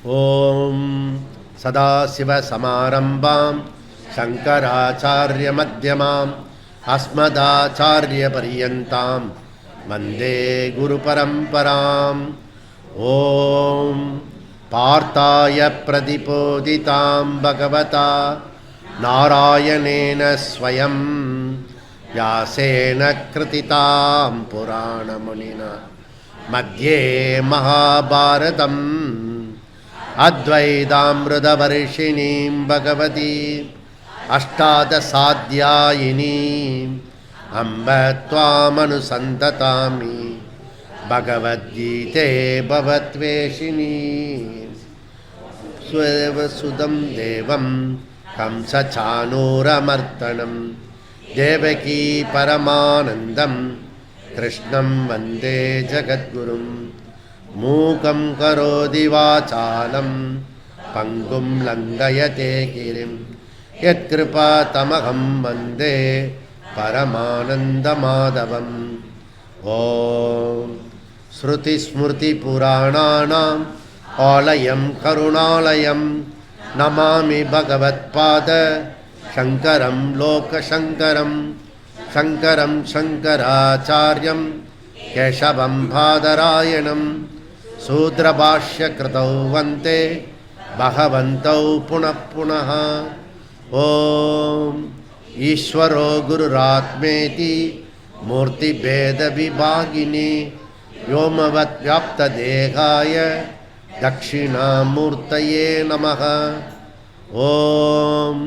ஓம் சதாசிவசமாரம்பாம் சங்கராச்சார்யமத்யமாம் அஸ்மதாச்சார்யபர்யந்தாம் வந்தே குருபரம்பராம். ஓம் பார்த்தாய பிரதிபோதிதாம் பகவதா நாராயணேன ஸ்வயம் வியாசேன கிருதிதாம் புராணமுனினா மத்யே மகாபாரதம் அத்வைதாம்ருதவர்ஷிணீம் பகவதி அஷ்டாதசாத்யாயினீம் அம்ப த்வாமனுசந்ததாமி பகவத்கீதே பவத்வேஷிணீ. ஸ்வசுதம் தேவம் கம்சசானூரமர்த்தனம் தேவகீ பரமானந்தம் கிருஷ்ணம் வந்தே ஜகத்குரும். மூகம் கரோதி வாசாலம் பங்கும் லங்கயதே கிரிம் யத்கிருபா தமகம் வந்தே பரமானந்தமாதவம். ஓம் ஸ்ருதி ஸ்மிருதி புராணானாம் ஆலயம் கருணாலயம் நமாமி பகவத்பாத சங்கரம் லோகசங்கரம். சங்கரம் சங்கராச்சார்யம் கேசவம் பாதராயணம் சூத்ரபாஷ்யக்ருதௌ வந்தே பகவந்தௌ புனః புனः. ஓம் ஈஸ்வரோ குருராத்மேதி மூர்த்திபேத விபாகினி வ்யோமவத் வியாப்ததேகாய தக்ஷிணாமூர்த்தயே நமः. ஓம்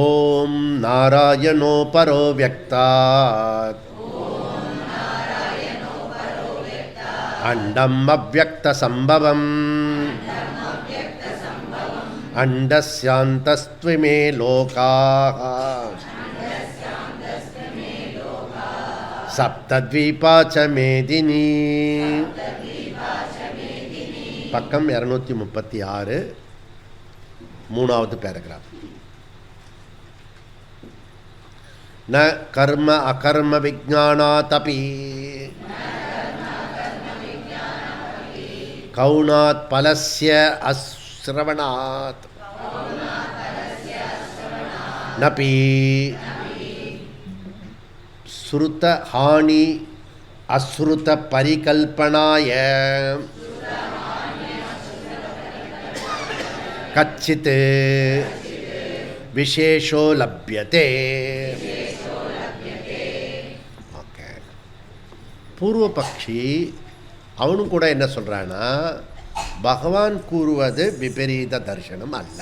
ஓம் நாராயணோ பரோ வியக்தாத் அண்டம் அவ்யக்த சம்பவம் அண்டஸ்யாந்தஸ்த்விமே லோகாः சப்தத்வீபா ச மேதினி. பக்கம் 236, 3வது பேராகிராஃப். ந கர்ம அகர்ம விஜ்ஞானாதபி கௌணாத் பலஸ்ய அஸ்ரவணாத் நபி ஸ்ருத ஹானி அஸ்ருத பரிகல்பனாய கச்சித் விசேஷோ லப்யதே. ஓகே, பூர்வபக்ஷி அவனும் கூட என்ன சொல்கிறான்னா, பகவான் கூறுவது விபரீத தர்சனம் அல்ல.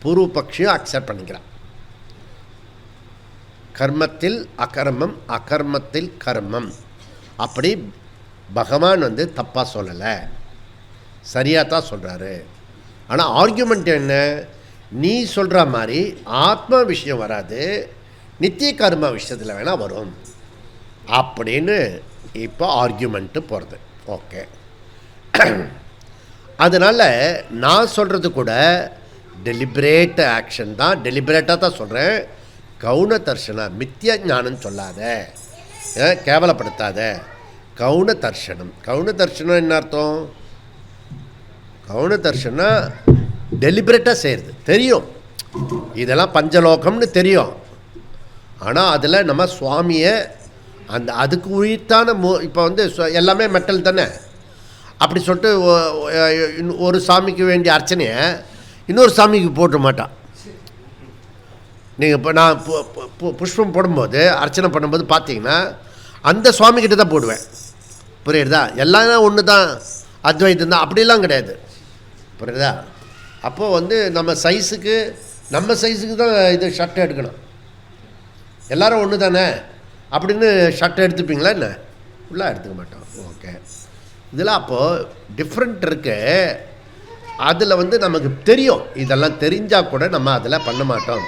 பூர்வபக்ஷியும் அக்செப்ட் பண்ணிக்கிறான். கர்மத்தில் அகர்மம், அகர்மத்தில் கர்மம், அப்படி பகவான் தப்பாக சொல்லலை, சரியாக தான் சொல்கிறாரு. ஆனால் ஆர்கியூமெண்ட் என்ன, நீ சொல்கிற மாதிரி ஆத்மா விஷயம் வராது, நித்திய கர்ம விஷயத்தில் வேணால் வரும் அப்படின்னு இப்போ ஆர்கியூமெண்ட்டு போகிறது. ஓகே, அதனால் நான் சொல்கிறது கூட டெலிபரேட் ஆக்ஷன் தான், டெலிபரேட்டாக தான் சொல்கிறேன். கவுன தர்ஷனம், மித்திய ஞானம் சொல்லாத, கேவலப்படுத்தாத. கவுன தர்ஷனம், கவுன தர்ஷனம் என்ன அர்த்தம்? கவுன தர்ஷனம் டெலிபரேட்டாக செய்கிறது, தெரியும் இதெல்லாம் பஞ்சலோகம்னு தெரியும். ஆனால் அதில் நம்ம சுவாமியை அதுக்கு உயிர்த்தான இப்போ எல்லாமே மெட்டல் தானே, அப்படி சொல்லிட்டு ஒரு சாமிக்கு வேண்டிய அர்ச்சனையை இன்னொரு சாமிக்கு போட்ட மாட்டான். நீங்கள் இப்போ நான் புஷ்பம் போடும்போது, அர்ச்சனை பண்ணும்போது பார்த்தீங்கன்னா அந்த சுவாமிக்கிட்ட தான் போடுவேன். புரியுறதா? எல்லாம் ஒன்று தான், அத்வைத்தம் தான், அப்படிலாம் கிடையாது. புரியுதா? அப்போது நம்ம சைஸுக்கு தான் இது ஷர்ட் எடுக்கணும். எல்லோரும் ஒன்று தானே அப்படின்னு ஷர்ட் எடுத்துப்பீங்களா என்ன? ஃபுல்லாக எடுத்துக்க மாட்டோம். ஓகே, இதில் அப்போது டிஃப்ரெண்ட் இருக்கு. அதில் நமக்கு தெரியும், இதெல்லாம் தெரிஞ்சால் கூட நம்ம அதில் பண்ண மாட்டோம்.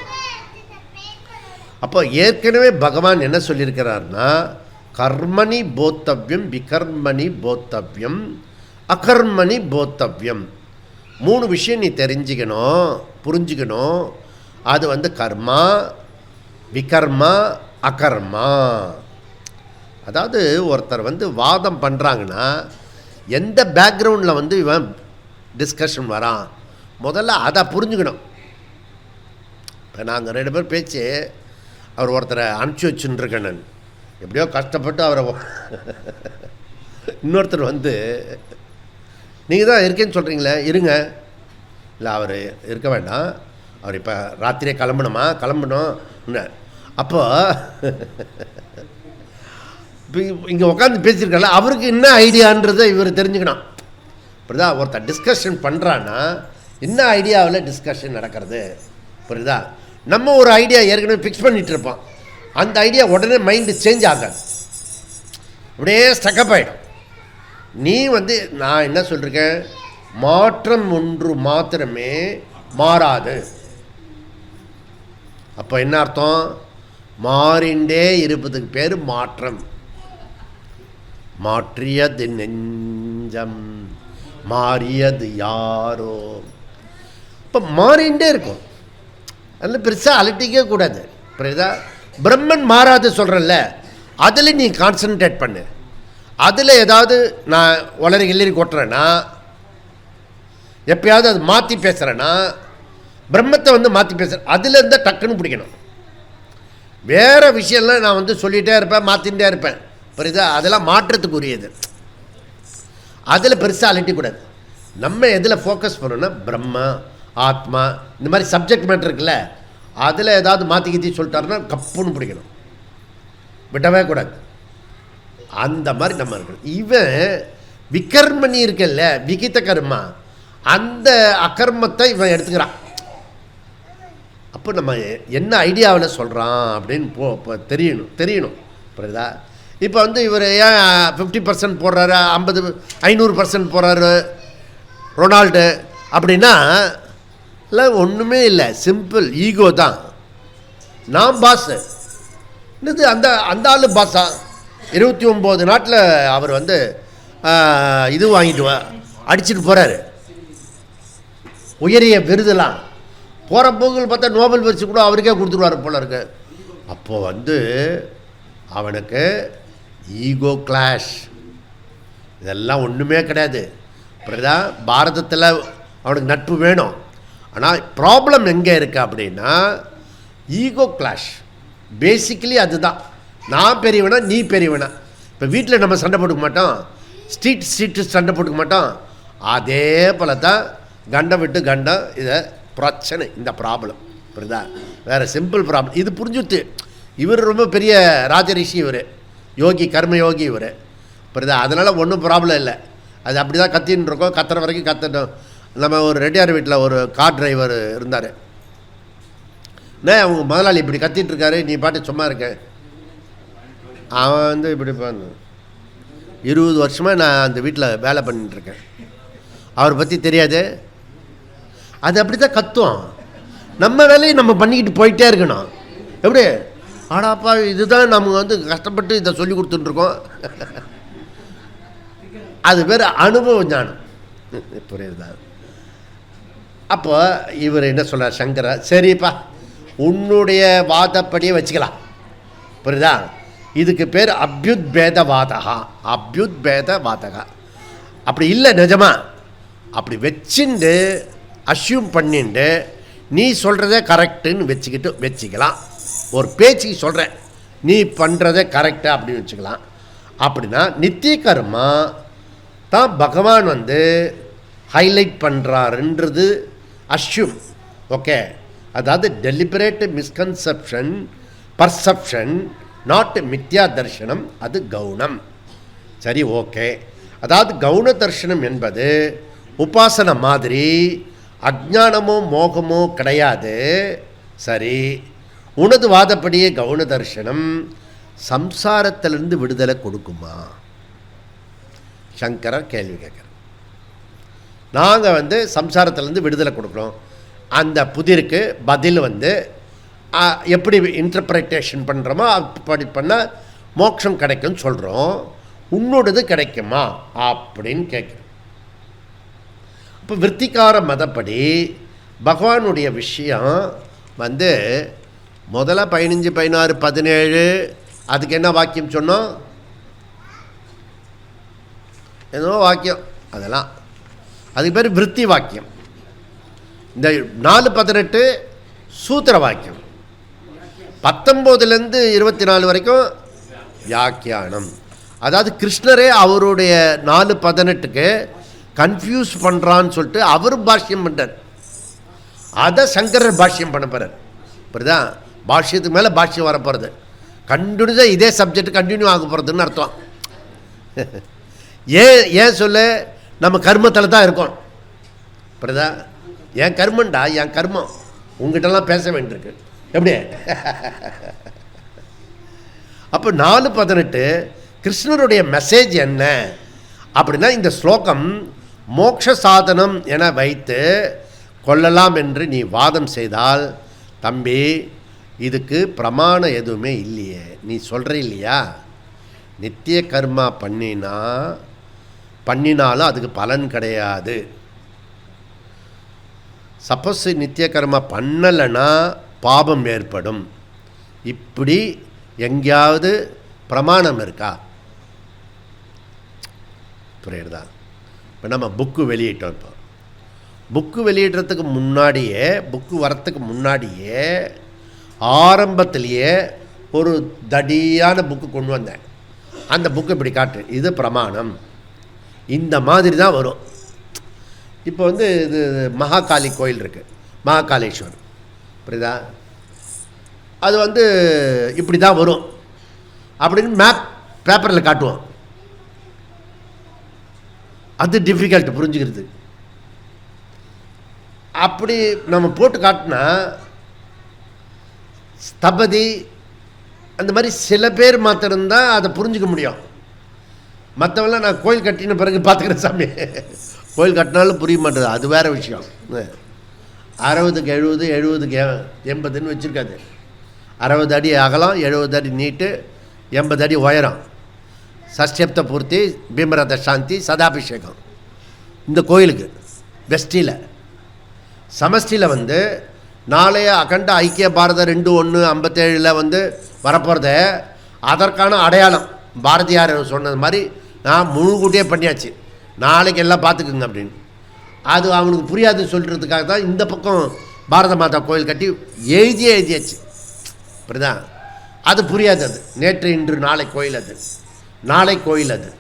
அப்போ ஏற்கனவே பகவான் என்ன சொல்லியிருக்கிறார்னா, கர்மணி போத்தவ்யம், விகர்மணி போத்தவ்யம், அகர்மணி போத்தவ்யம். 3 விஷயம் நீ தெரிஞ்சுக்கணும், புரிஞ்சுக்கணும். அது கர்மா, விகர்மா, அகர்மா. அதாவது ஒருத்தர் வாதம் பண்ணுறாங்கன்னா எந்த பேக்ரவுண்டில் இவன் டிஸ்கஷன் வரான், முதல்ல அதை புரிஞ்சுக்கணும். இப்போ நாங்கள் 2 பேர் பேச்சு, அவர் ஒருத்தரை அனுப்பிச்சி வச்சுருக்கேன். நான் எப்படியோ கஷ்டப்பட்டு அவரை இன்னொருத்தர் நீங்கள் தான் இருக்கேன்னு சொல்கிறீங்களே, இருங்க. இல்லை, அவர் இருக்க வேண்டாம், அவர் இப்போ ராத்திரியே கிளம்பணும். அப்போ இப்போ இங்கே உட்காந்து பேசியிருக்கல, அவருக்கு என்ன ஐடியான்றதை இவர் தெரிஞ்சுக்கணும். இப்படிதான் ஒருத்தர் டிஸ்கஷன் பண்ணுறான்னா என்ன ஐடியாவில் டிஸ்கஷன் நடக்கிறது, புரியுதா? நம்ம ஒரு ஐடியா ஏற்கனவே ஃபிக்ஸ் பண்ணிகிட்டு இருப்போம், அந்த ஐடியா உடனே மைண்டு சேஞ்ச் ஆகாது, அப்படியே ஸ்டக்கப் ஆகிடும். நீ நான் என்ன சொல்லியிருக்கேன், மாற்றம் ஒன்று மாத்திரமே மாறாது. அப்போ என்ன அர்த்தம், மாறிண்டே இருப்பதுக்கு பேர் மாற்றம். மாற்றியது நெஞ்சம் மாறியது யாரோ. இப்போ மாறிண்டே இருக்கும், அதில் பெருசாக அலட்டிக்கவே கூடாது, புரியுதா? பிரம்மன் மாறாது சொல்கிறல்ல, அதில் நீ கான்சன்ட்ரேட் பண்ணு. அதில் ஏதாவது நான் உளறி கிளறி கொட்டுறேன்னா, எப்பயாவது அது மாற்றி பேசுகிறேன்னா, பிரம்மத்தை மாற்றி பேசுகிறேன், அதில் இருந்தால் டக்குன்னு பிடிக்கணும். வேறு விஷயம்லாம் நான் சொல்லிகிட்டே இருப்பேன், மாற்றிகிட்டே இருப்பேன், புரியுதா? அதெல்லாம் மாற்றத்துக்குரியது, அதில் பெருசாக அலட்டிக்கூடாது. நம்ம எதில் ஃபோக்கஸ் பண்ணணும்னா பிரம்மா, ஆத்மா, இந்த மாதிரி சப்ஜெக்ட் மேட்டர் இருக்குல்ல, அதில் ஏதாவது மாற்றி கீத்தி சொல்லிட்டாருன்னா கப்புன்னு பிடிக்கணும், விடவே கூடாது. அந்த மாதிரி நம்ம இருக்கணும். இவன் விகர்மணி இருக்குல்ல, விகித கர்மா, அந்த அகர்மத்தை இவன் எடுத்துக்கிறான். அப்போ நம்ம என்ன ஐடியாவில் சொல்கிறான் அப்படின்னு தெரியணும், புரியுதா? இப்போ இவர் ஏன் 50% போடுறாரு, 500% போடுறாரு ரொனால்டு அப்படின்னா, இல்லை ஒன்றுமே இல்லை, சிம்பிள் ஈகோ தான். நான் பாஸு, இது அந்த ஆள் பாஸா? 29 நாட்டில் அவர் இது வாங்கிட்டு அடிச்சுட்டு போகிறாரு, உயரிய விருதெல்லாம். போகிற போக்குகள் பார்த்தா நோபல் பரிசு கூட அவருக்கே கொடுத்துருவார் போல இருக்கு. அப்போது அவனுக்கு ஈகோ கிளாஷ், இதெல்லாம் ஒன்றுமே கிடையாது, புரியுதா? பாரதத்தில் அவனுக்கு நட்பு வேணும். ஆனால் ப்ராப்ளம் எங்கே இருக்குது அப்படின்னா ஈகோ கிளாஷ். பேசிக்கலி அதுதான், நான் பெரியவனா நீ பெரியவனா. இப்போ வீட்டில் நம்ம சண்டை போட்டுக்க மாட்டோம், ஸ்ட்ரீட்டு சண்டை போட்டுக்க மாட்டோம். அதே போல தான் கண்டம் விட்டு கண்டம், இதை பிரச்சனை, இந்த ப்ராப்ளம், புரியுதா? வேறு சிம்பிள் ப்ராப்ளம். இது புரிஞ்சுட்டு இவர் ரொம்ப பெரிய ராஜரிஷி, இவர் யோகி, கர்மயோகி இவர், புரியுதா? அதனால் ஒன்றும் ப்ராப்ளம் இல்லை. அது அப்படி தான் கத்தின்னு இருக்கோம், கத்துற வரைக்கும் கத்தட்டும். நம்ம ஒரு ரெட்டியார் வீட்டில் ஒரு கார் டிரைவர் இருந்தார். அவங்க முதலாளி இப்படி கத்திட்டு இருக்காரு, நீ பாட்டு சும்மா இருக்க. அவன் இப்படி 20 வருஷமாக நான் அந்த வீட்டில் வேலை பண்ணிட்டுருக்கேன், அவரை பற்றி தெரியாது. அது அப்படி தான் கத்துவோம், நம்ம வேலையை நம்ம பண்ணிக்கிட்டு போயிட்டே இருக்கணும். எப்படி ஆடாப்பா, இதுதான் நம்ம கஷ்டப்பட்டு இதை சொல்லி கொடுத்துட்டுருக்கோம். அது பேர் அனுபவ ஞானம், புரியுதா? அப்போ இவர் என்ன சொல்கிறார் சங்கரா, சரிப்பா உன்னுடைய வாதப்படியே வச்சுக்கலாம், புரியுதா? இதுக்கு பேர் அபியுத்பேதவாதகா, அபியுத்பேதவாதகா. அப்படி இல்லை நிஜமா, அப்படி வச்சுட்டு அஸ்யூம் பண்ணிட்டு நீ சொல்கிறதே கரெக்டுன்னு வச்சுக்கலாம். ஒரு பேச்சுக்கு சொல்கிறேன், நீ பண்ணுறதே கரெக்டு அப்படின்னு வச்சுக்கலாம். அப்படின்னா நித்திய கர்மா தான் பகவான் ஹைலைட் பண்ணுறாருன்றது அஸ்யூம், ஓகே? அதாவது டெலிபரேட் மிஸ்கன்செப்ஷன், பர்செப்ஷன், நாட் மித்யா தர்ஷனம், அது கவுனம். சரி, ஓகே. அதாவது கவுன தர்ஷனம் என்பது உபாசனை மாதிரி அஜ்ஞானமோ மோகமோ கிடையாது. சரி, உனது வாதப்படியே கவுன தர்ஷனம் சம்சாரத்திலிருந்து விடுதலை கொடுக்குமா? சங்கரர் கேள்வி கேட்குறார். நாங்கள் சம்சாரத்திலேருந்து விடுதலை கொடுக்குறோம். அந்த புதிருக்கு பதில் எப்படி இன்டர்பிரட்டேஷன் பண்ணுறோமோ அப்படி பண்ணால் மோட்சம் கிடைக்கும்னு சொல்கிறோம். உன்னோடது கிடைக்குமா அப்படின்னு கேட்குறோம். இப்போ விற்த்திகார மதப்படி பகவானுடைய விஷயம் வந்து முதல்ல 15, 16, 17 அதுக்கு என்ன வாக்கியம் சொன்னோம்? ஏதோ வாக்கியம், அதெல்லாம் அதுக்கு பேர் விற்பி வாக்கியம். இந்த 4, 18 சூத்திர வாக்கியம். 19லேருந்து 24 வரைக்கும் வியாக்கியானம். அதாவது கிருஷ்ணரே அவருடைய 4, 18க்கு கன்ஃபியூஸ் பண்ணுறான்னு சொல்லிட்டு அவர் பாஷ்யம் பண்ணுறார். அதை சங்கரர் பாஷ்யம் பண்ண போகிறார். இப்படிதான் பாஷ்யத்துக்கு மேலே பாஷ்யம் வர போகிறது. கண்டினியூஸாக இதே சப்ஜெக்ட் கண்டினியூ ஆக போகிறதுன்னு அர்த்தம். ஏன் சொல்ல, நம்ம கர்மத்தில் தான் இருக்கோம். இப்படிதான் என் கர்மண்டா, என் கர்மம் உங்ககிட்டலாம் பேச வேண்டியிருக்கு. எப்படி? அப்போ 4, 18 கிருஷ்ணருடைய மெசேஜ் என்ன அப்படின்னா, இந்த ஸ்லோகம் மோட்ச சாதனம் என வைத்து கொள்ளலாம் என்று நீ வாதம் செய்தால், தம்பி இதுக்கு பிரமாணம் எதுவுமே இல்லையே. நீ சொல்கிற இல்லையா, நித்திய கர்மா பண்ணினாலும் அதுக்கு பலன் கிடையாது. சப்போஸ் நித்திய கர்மா பண்ணலைன்னா பாபம் ஏற்படும். இப்படி எங்கேயாவது பிரமாணம் இருக்கா? புரியுறதா? இப்போ நம்ம புக்கு வெளியிட்டோம். இப்போ புக்கு வெளியிடுறதுக்கு முன்னாடியே, புக்கு வரத்துக்கு முன்னாடியே ஆரம்பத்திலேயே ஒரு தடியான புக்கு கொண்டு வந்தேன். அந்த புக்கு இப்படி காட்டு, இது பிரமாணம், இந்த மாதிரி தான் வரும். இப்போ வந்து இது மகாகாளி கோயில் இருக்குது, மகாகாளேஸ்வர், புரியுதா? அது வந்து இப்படி தான் வரும் அப்படின்னு பேப்பரில் காட்டுவோம். அது டிஃபிகல்ட் புரிஞ்சுக்கிறது. அப்படி நம்ம போட்டு காட்டினா ஸ்தபதி அந்த மாதிரி சில பேர் மாத்திரம்தான் அதை புரிஞ்சிக்க முடியும். மற்றவெல்லாம் நான் கோயில் கட்டின பிறகு பார்த்துக்கிறேன் சாமி, கோயில் கட்டினாலும் புரிய மாட்டேது, அது வேறு விஷயம். 60க்கு 70, 70க்கு 80ன்னு வச்சுருக்காது. 60 அடி அகலம், 70 அடி நீட்டு, 80 அடி உயரம். சஷ்டியப்த பூர்த்தி, பீமரத சாந்தி, சதாபிஷேகம். இந்த கோயிலுக்கு வெஸ்டியில். சமஷ்டியில் வந்து நாளைய அகண்ட ஐக்கிய பாரத 2/1/57 வந்து வரப்போகிறத அதற்கான அடையாளம் பாரதியார் சொன்னது மாதிரி நான் முன்கூட்டியே பண்ணியாச்சு, நாளைக்கு எல்லாம் பார்த்துக்குங்க அப்படின்னு. அது அவனுக்கு புரியாதுன்னு சொல்கிறதுக்காக தான் இந்த பக்கம் பாரத மாதா கோயில் கட்டி எழுதியாச்சு. அப்படிதான் அது புரியாது. அது நேற்று இன்று நாளை கோயில், அது நாளை கோயில், அது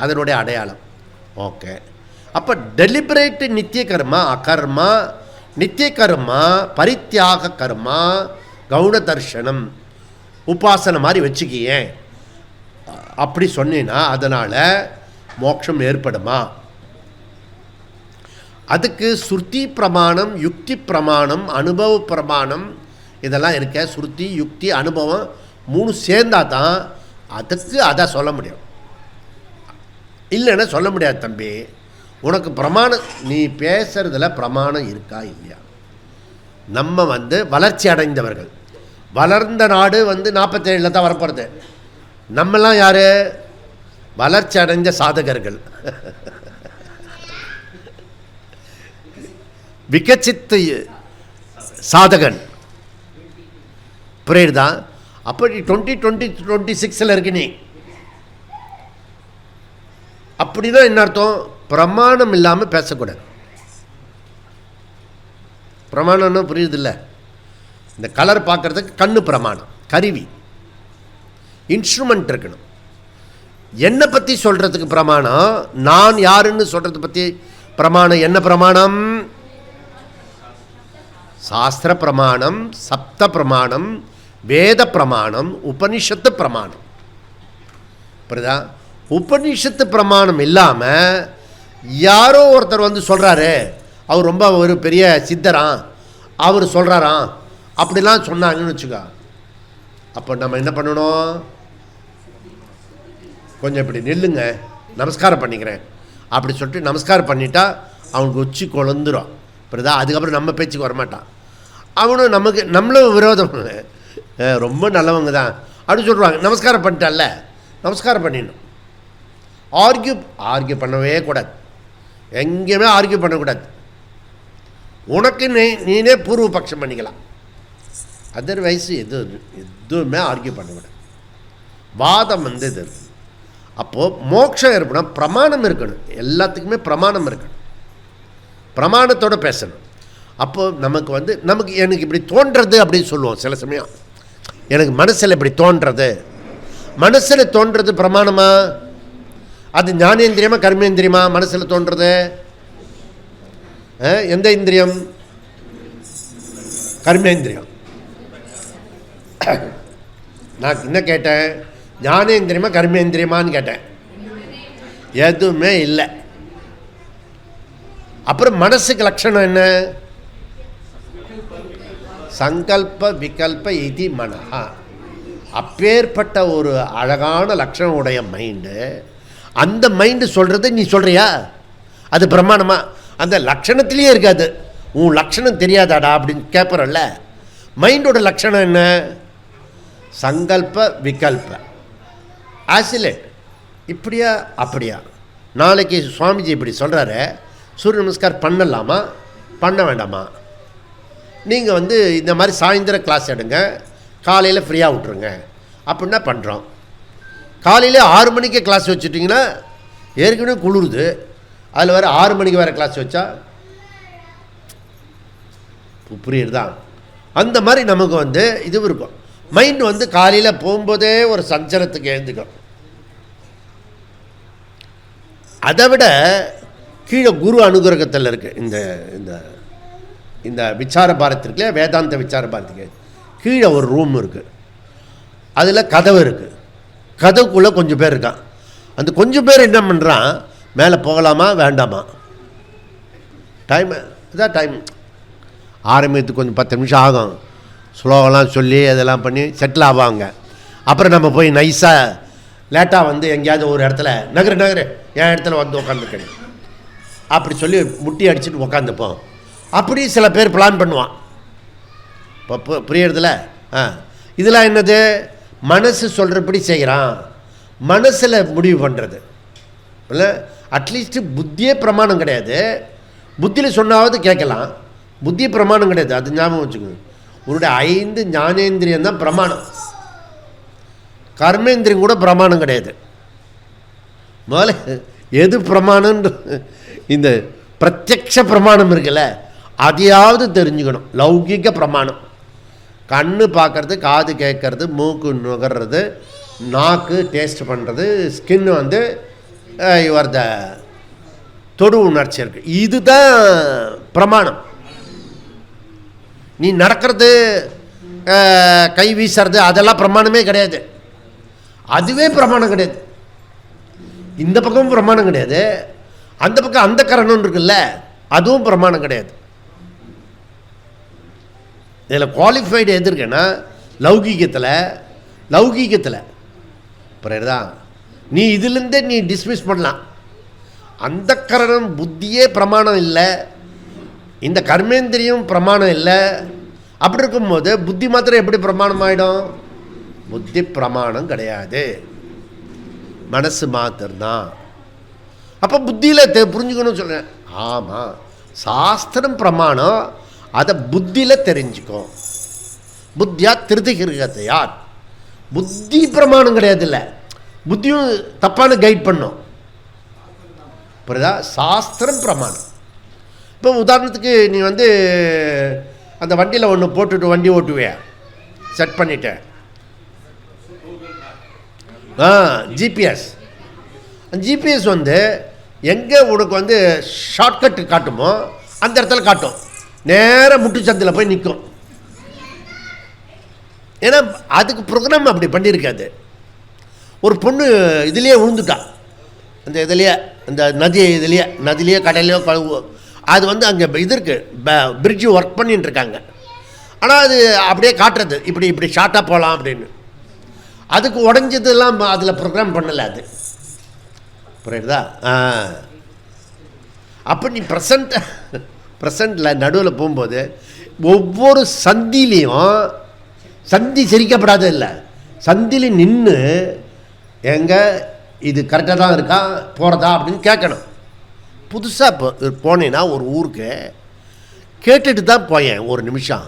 அதனுடைய அடையாளம். ஓகே. அப்போ டெலிபரேட்டு நித்திய கர்மா, அகர்மா, நித்திய கர்மா, பரித்தியாக கர்மா, கவுன தர்ஷனம், உபாசனை மாதிரி வச்சுக்கியேன் அப்படி சொன்னீன்னா அதனால் மோட்சம் ஏற்படுமா? அதுக்கு ஸ்ருதி பிரமாணம், யுக்தி பிரமாணம், அனுபவ பிரமாணம் இதெல்லாம் இருக்க. ஸ்ருதி, யுக்தி, அனுபவம் 3 சேர்ந்தா தான் அதுக்கு அதை சொல்ல முடியும். இல்லைன்னா சொல்ல முடியாது தம்பி. உனக்கு பிரமாணம், நீ பேசுறதுல பிரமாணம் இருக்கா இல்லையா? நம்ம வந்து வளர்ச்சி அடைந்தவர்கள், வளர்ந்த நாடு வந்து 47 தான் வரப்போகிறது. நம்மெல்லாம் யார்? வளர்ச்சி அடைஞ்ச சாதகர்கள், விகசித்து சாதகன், புரியுதா? அப்படி 2026 இருக்கு நீ. அப்படிதான் என்ன அர்த்தம்? பிரமாணம் இல்லாமல் பேசக்கூடாது. பிரமாணம்னு புரியுதில்ல? இந்த கலர் பார்க்குறதுக்கு கண்ணு பிரமாணம், கருவி, இன்ஸ்ட்ருமெண்ட் இருக்கணும். என்னை பற்றி சொல்கிறதுக்கு பிரமாணம், நான் யாருன்னு சொல்கிறத பற்றி பிரமாணம். என்ன பிரமாணம்? சாஸ்திர பிரமாணம், சப்த பிரமாணம், வேத பிரமாணம், உபனிஷத்து பிரமாணம். புரியுதா? உபனிஷத்து பிரமாணம் இல்லாமல் யாரோ ஒருத்தர் வந்து சொல்கிறாரு, அவர் ரொம்ப ஒரு பெரிய சித்தரான், அவர் சொல்கிறாராம், அப்படிலாம் சொன்னாங்கன்னு வச்சுக்கோ. அப்போ நம்ம என்ன பண்ணணும்? கொஞ்சம் இப்படி நில்லுங்க, நமஸ்காரம் பண்ணிக்கிறேன் அப்படி சொல்லிட்டு நமஸ்காரம் பண்ணிட்டா அவனுக்கு உச்சி கொழுந்துடும். புரியுதா? அதுக்கப்புறம் நம்ம பேச்சுக்கு வரமாட்டான். அவனும் நம்மளும் விரோதம் ரொம்ப நல்லவங்க தான் அப்படின்னு சொல்லுவாங்க. நமஸ்காரம் பண்ணிட்டால, நமஸ்காரம் பண்ணிடணும். ஆர்கியூ பண்ணவே கூடாது, எங்கேயுமே ஆர்கியூ பண்ணக்கூடாது. உனக்கு நீனே பூர்வ பட்சம் பண்ணிக்கலாம். அதர்வைஸ் எதுவுமே ஆர்கியூ பண்ணக்கூடாது. வாதம் இது இருக்குது. அப்போது மோட்சம் ஏற்படும், பிரமாணம் இருக்கணும். எல்லாத்துக்குமே பிரமாணம் இருக்கணும், பிரமாணத்தோடு பேசணும். அப்போது நமக்கு எனக்கு இப்படி தோன்றது அப்படின்னு சொல்லுவோம். சில சமயம் எனக்கு மனசில் இப்படி தோன்றது, மனசில் தோன்றது பிரமாணமா? அது ஞானேந்திரியமா கர்மேந்திரியமா? மனசில் தோன்றது எந்த இந்திரியம்? கர்மேந்திரியம். நான் என்ன கேட்டேன், ஞானேந்திரியமா கர்மேந்திரியமான்னு கேட்டேன். எதுவுமே இல்லை. அப்புறம் மனசுக்கு லட்சணம் என்ன? சங்கல்ப விகல்ப இதி மனஹா. அப்பேற்பட்ட ஒரு அழகான லட்சணம் உடைய மைண்டு, அந்த மைண்டு சொல்கிறது நீ சொல்கிறியா? அது பிரமாணமா? அந்த லட்சணத்திலேயே இருக்காது. உன் லட்சணம் தெரியாதாடா அப்படின்னு கேட்பறல்ல. மைண்டோட லட்சணம் என்ன? சங்கல்ப விகல்ப ஆசிலேட். இப்படியா அப்படியா? நாளைக்கு சுவாமிஜி இப்படி சொல்கிறாரு, சூரிய நமஸ்கார் பண்ணலாமா பண்ண வேண்டாமா? நீங்கள் இந்த மாதிரி சாயந்தரம் கிளாஸ் எடுங்க, காலையில் ஃப்ரீயாக விட்ருங்க அப்படின்னா பண்ணுறோம். காலையில் 6 மணிக்கு கிளாஸ் வச்சுட்டிங்கன்னா ஏற்கனவே குளிருது, அதில் வேறு 6 மணிக்கு வேறு கிளாஸ் வச்சா புரியுதுதான். அந்த மாதிரி நமக்கு இது இருக்கும். மைண்டு காலையில் போகும்போதே ஒரு சஞ்சலத்துக்கு எழுந்துக்கும். அதை விட கீழே குரு அனுகிரகத்தில் இருக்குது. இந்த இந்த இந்த விசார பாரத்திற்குள்ளே, வேதாந்த விசார பாரத்துக்கு கீழே ஒரு ரூம் இருக்குது. அதில் கதவு இருக்குது. கதவுக்குள்ளே கொஞ்சம் பேர் இருக்கான். அந்த கொஞ்சம் பேர் என்ன பண்ணுறான், மேலே போகலாமா வேண்டாமா, டைம் ஆரம்பித்து கொஞ்சம் 10 நிமிஷம் ஆகும். ஸ்லோகம்லாம் சொல்லி அதெல்லாம் பண்ணி செட்டில் ஆவாங்க. அப்புறம் நம்ம போய் நைஸாக லேட்டாக எங்கேயாவது ஒரு இடத்துல நகரு என் இடத்துல உட்காந்துருக்கேன் அப்படி சொல்லி முட்டி அடிச்சுட்டு உக்காந்துப்போம். அப்படி சில பேர் பிளான் பண்ணுவான். இப்போ புரியறதில்ல? இதெல்லாம் என்னது? மனசு சொல்கிறபடி செய்கிறான், மனசில் முடிவு பண்ணுறது இல்லை. அட்லீஸ்ட்டு புத்தியே பிரமாணம் கிடையாது. புத்தியில் சொன்னாவது கேட்கலாம், புத்தி பிரமாணம் கிடையாது. அது ஞாபகம் வச்சுக்கோங்க. உன்னுடைய 5 ஞானேந்திரியம் தான் பிரமாணம். கர்மேந்திரியம் கூட பிரமாணம் கிடையாது. முதல்ல எது பிரமாணம்னு இந்த பிரத்யக்ஷ பிரமாணம் இருக்குல்ல, அதையாவது தெரிஞ்சுக்கணும். லௌகிக பிரமாணம், கண்ணு பார்க்கறது, காது கேட்கறது, மூக்கு நுகர்றது, நாக்கு டேஸ்ட் பண்ணுறது, ஸ்கின்னு யுவர் த தொடு உணர்ச்சி இருக்குது. இதுதான் பிரமாணம். நீ நடக்கிறது, கை வீசுறது, அதெல்லாம் பிரமாணமே கிடையாது. அதுவே பிரமாணம் கிடையாது. இந்த பக்கமும் பிரமாணம் கிடையாது, அந்த பக்கம் அந்த கரணம் இருக்குல்ல, அதுவும் பிரமாணம் கிடையாது. இதில் குவாலிஃபைடு எது இருக்குன்னா லௌகீகத்தில் புரியுதா? நீ இதிலேருந்தே நீ டிஸ்மிஸ் பண்ணலாம். அந்த கரணம் புத்தியே பிரமாணம் இல்லை, இந்த கர்மேந்திரியம் பிரமாணம் இல்லை. அப்படி இருக்கும்போது புத்தி மாத்திரம் எப்படி பிரமாணம் ஆகிடும்? புத்தி பிரமாணம் கிடையாது, மனசு மாத்திரம்தான். அப்போ புத்தியில் புரிஞ்சுக்கணும்னு சொல்கிறேன். ஆமாம், சாஸ்திரம் பிரமாணம், அதை புத்தியில் தெரிஞ்சுக்கும். புத்தியா திருதிகிருகத்தையா, புத்தி பிரமாணம் கிடையாது. இல்லை, புத்தியும் தப்பான கைட் பண்ணும். புரியுதா? சாஸ்திரம் பிரமாணம். இப்போ உதாரணத்துக்கு நீ அந்த வண்டியில் ஒன்று போட்டுட்டு வண்டி ஓட்டுவியா, செட் பண்ணிட்டேன். ஜிபிஎஸ் எங்கே உனக்கு ஷார்ட்கட்டு காட்டுமோ அந்த இடத்துல காட்டும். நேராக முட்டுச்சந்தில் போய் நிற்கும். ஏன்னா அதுக்கு ப்ரோக்ராம் அப்படி பண்ணியிருக்காது. ஒரு பொண்ணு இதுலேயே விழுந்துட்டா, அந்த இதுலேயே, அந்த நதியிலேயே கடையிலையோ கழுவோ, அது அங்கே இது இருக்குது, பிரிட்ஜு ஒர்க் பண்ணிட்டு இருக்காங்க. ஆனால் அது அப்படியே காட்டுறது, இப்படி ஷார்ட்டாக போகலாம் அப்படின்னு. அதுக்கு உடஞ்சதெல்லாம் அதில் ப்ரோக்ராம் பண்ணலை. அது புரியுதா? அப்போ நீ ப்ரெசண்ட்டில் நடுவில் போகும்போது ஒவ்வொரு சந்திலையும் சந்தி சிரிக்கப்படாத இல்லை, சந்தியில் நின்று எங்கே இது கரெக்டாக தான் இருக்கா போகிறதா அப்படின்னு கேட்கணும். புதுசாக போனேன்னா ஒரு ஊருக்கு கேட்டுட்டு தான் போயேன். ஒரு நிமிஷம்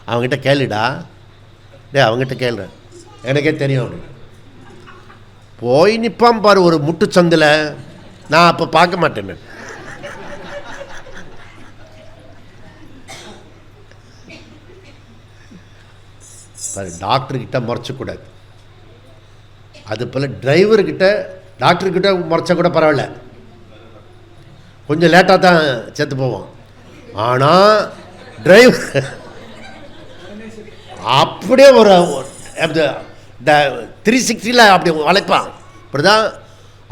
அவங்ககிட்ட கேளுடா, அவங்ககிட்ட கேளு, எனக்கே தெரியும் அப்படின்னு போய் நிற்பான் பாரு ஒரு முட்டு சந்தில். நான் அப்போ பார்க்க மாட்டேன். டாக்டர்கிட்ட முறைச்சக்கூடாது, அது போல் டிரைவர்கிட்ட டாக்டர்கிட்ட முறைச்சா கூட பரவாயில்ல, கொஞ்சம் லேட்டாக தான் செத்து போவோம். ஆனால் டிரைவர் அப்படியே ஒரு 360 அப்படி வளைப்பான். அப்படிதான்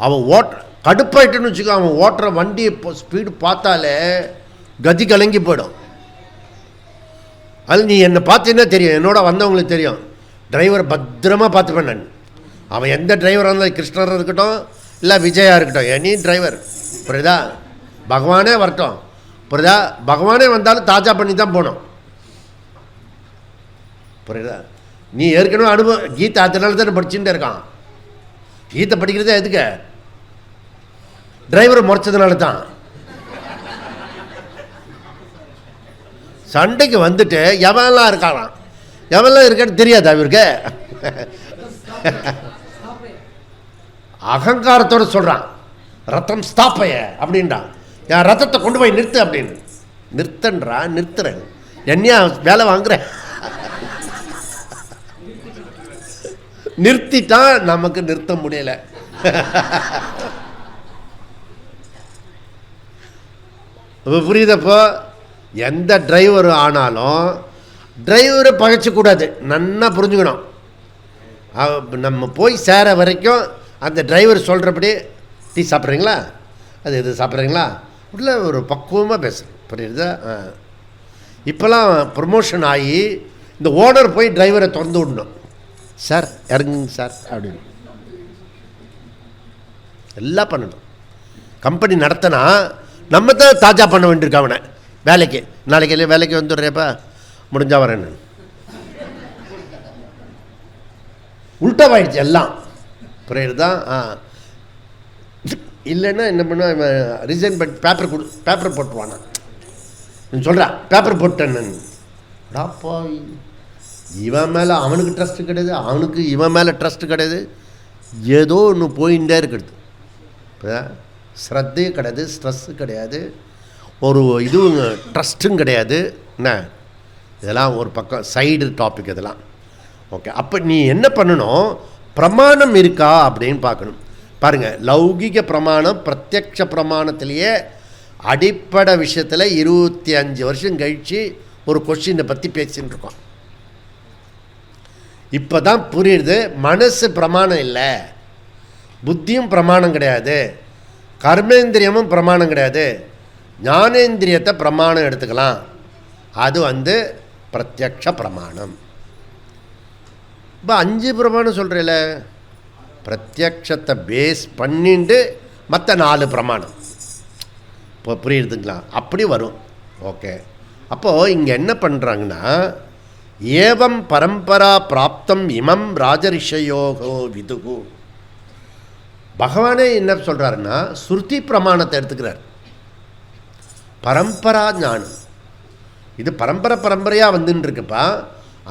அவன் கடுப்பாயிட்டுன்னு வச்சுக்கோ, அவன் ஓட்டுற வண்டி ஸ்பீடு பார்த்தாலே கதி கலங்கி போயிடும். அது நீ என்னை பார்த்தீங்கன்னா தெரியும், என்னோட வந்தவங்களுக்கு தெரியும், டிரைவர் பத்திரமா பார்த்துப்பேன் நான். அவன் எந்த டிரைவராக இருந்தாலும், கிருஷ்ணராக இருக்கட்டும் இல்லை விஜயா இருக்கட்டும், எனி டிரைவர், புரியுதா, பகவானே வரட்டும், புரியுதா, பகவானே வந்தாலும் தாஜா பண்ணி தான் போகணும், புரியுதா. நீ ஏற்கனவே அனுபவம் கீதை அதனால தானே படிச்சுட்டு இருக்கான். கீதை படிக்கிறதே எதுக்கு? டிரைவரை முறைச்சதுனால தான். சண்டைக்கு வந்துட்டு எவன்லாம் இருக்கான், எவன்லாம் இருக்கான்னு தெரியாது அவருக்கு. அகங்காரத்தோடு சொல்கிறான், ரத்தம் ஸ்தாப்பைய அப்படின்றான், என் ரத்தத்தை கொண்டு போய் நிறுத்து அப்படின்னு. நிறுத்தன்றா, நிறுத்துறேன், என்னையா வேலை வாங்குறேன். நிறுத்திட்டா நமக்கு நிறுத்த முடியல. புரியுதப்போ? எந்த டிரைவர் ஆனாலும் டிரைவரை பகைச்சக்கூடாது, நன்னா புரிஞ்சுக்கணும். நம்ம போய் சேர வரைக்கும் அந்த டிரைவர் சொல்கிறபடி டீ சாப்பிட்றீங்களா, அது எது சாப்பிட்றீங்களா, உள்ள ஒரு பக்குவமாக பேசுகிறேன், புரியுதா. இப்போலாம் ப்ரமோஷன் ஆகி இந்த ஓனர் போய் டிரைவரை திறந்து விடணும், சார் இறங்குங்க சார் அப்படின்னு எல்லாம் பண்ணணும். கம்பெனி நடத்தினா நம்ம தான் தாஜா பண்ண வேண்டியிருக்க அவனை. வேலைக்கு நாளைக்கு வேலைக்கு வந்துடுறேப்பா, முடிஞ்சா வரேன். உல்டாவாயிடுச்சு எல்லாம், புரியுறதா. இல்லைன்னா என்ன பண்ண, ரிசைன் பண்ணி பேப்பர் போட்டுருவான். நான் சொல்கிறேன் பேப்பர் போட்டேன்னு, டாப்பா இவன் மேலே அவனுக்கு ட்ரஸ்ட்டு கிடையாது, அவனுக்கு இவன் மேலே ட்ரஸ்ட்டு கிடையாது, ஏதோ ஒன்று போயிட்டே இருக்கிறது. இப்போ ஸ்ரத்தையும் கிடையாது, ஸ்ட்ரெஸ்ஸு கிடையாது, ஒரு இதுவும் ட்ரஸ்ட்டும் கிடையாது. என்ன இதெல்லாம் ஒரு பக்கம் சைடு டாபிக் இதெல்லாம். ஓகே, அப்போ நீ என்ன பண்ணணும், பிரமாணம் இருக்கா அப்படின்னு பார்க்கணும். பாருங்கள், லௌகிக பிரமாணம் பிரத்யக்ஷ பிரமாணத்திலேயே அடிப்படை விஷயத்தில் 25 வருஷம் கழித்து ஒரு கொஸ்டினை பற்றி பேசின்னு இருக்கோம். இப்போ தான் புரியுது, மனசு பிரமாணம் இல்லை, புத்தியும் பிரமாணம் கிடையாது, கர்மேந்திரியமும் பிரமாணம் கிடையாது, ஞானேந்திரியத்தை பிரமாணம் எடுத்துக்கலாம். அது பிரத்யக்ஷ பிரமாணம். இப்போ 5 பிரமாணம் சொல்கிறேல, பிரத்யக்ஷத்தை பேஸ் பண்ணிட்டு மற்ற 4 பிரமாணம். இப்போ புரியுதுங்களா? அப்படி வரும். ஓகே, அப்போது இங்கே என்ன பண்ணுறாங்கன்னா, ஏவம் பரம்பரா பிராப்தம் இமம் ராஜரிஷயோகோ விதுகு. பகவானே என்ன சொல்கிறாருன்னா, ஸ்ருதி பிரமாணத்தை எடுத்துக்கிறார். பரம்பரா ஞானம் இது பரம்பரையாக வந்துன்னு இருக்குப்பா.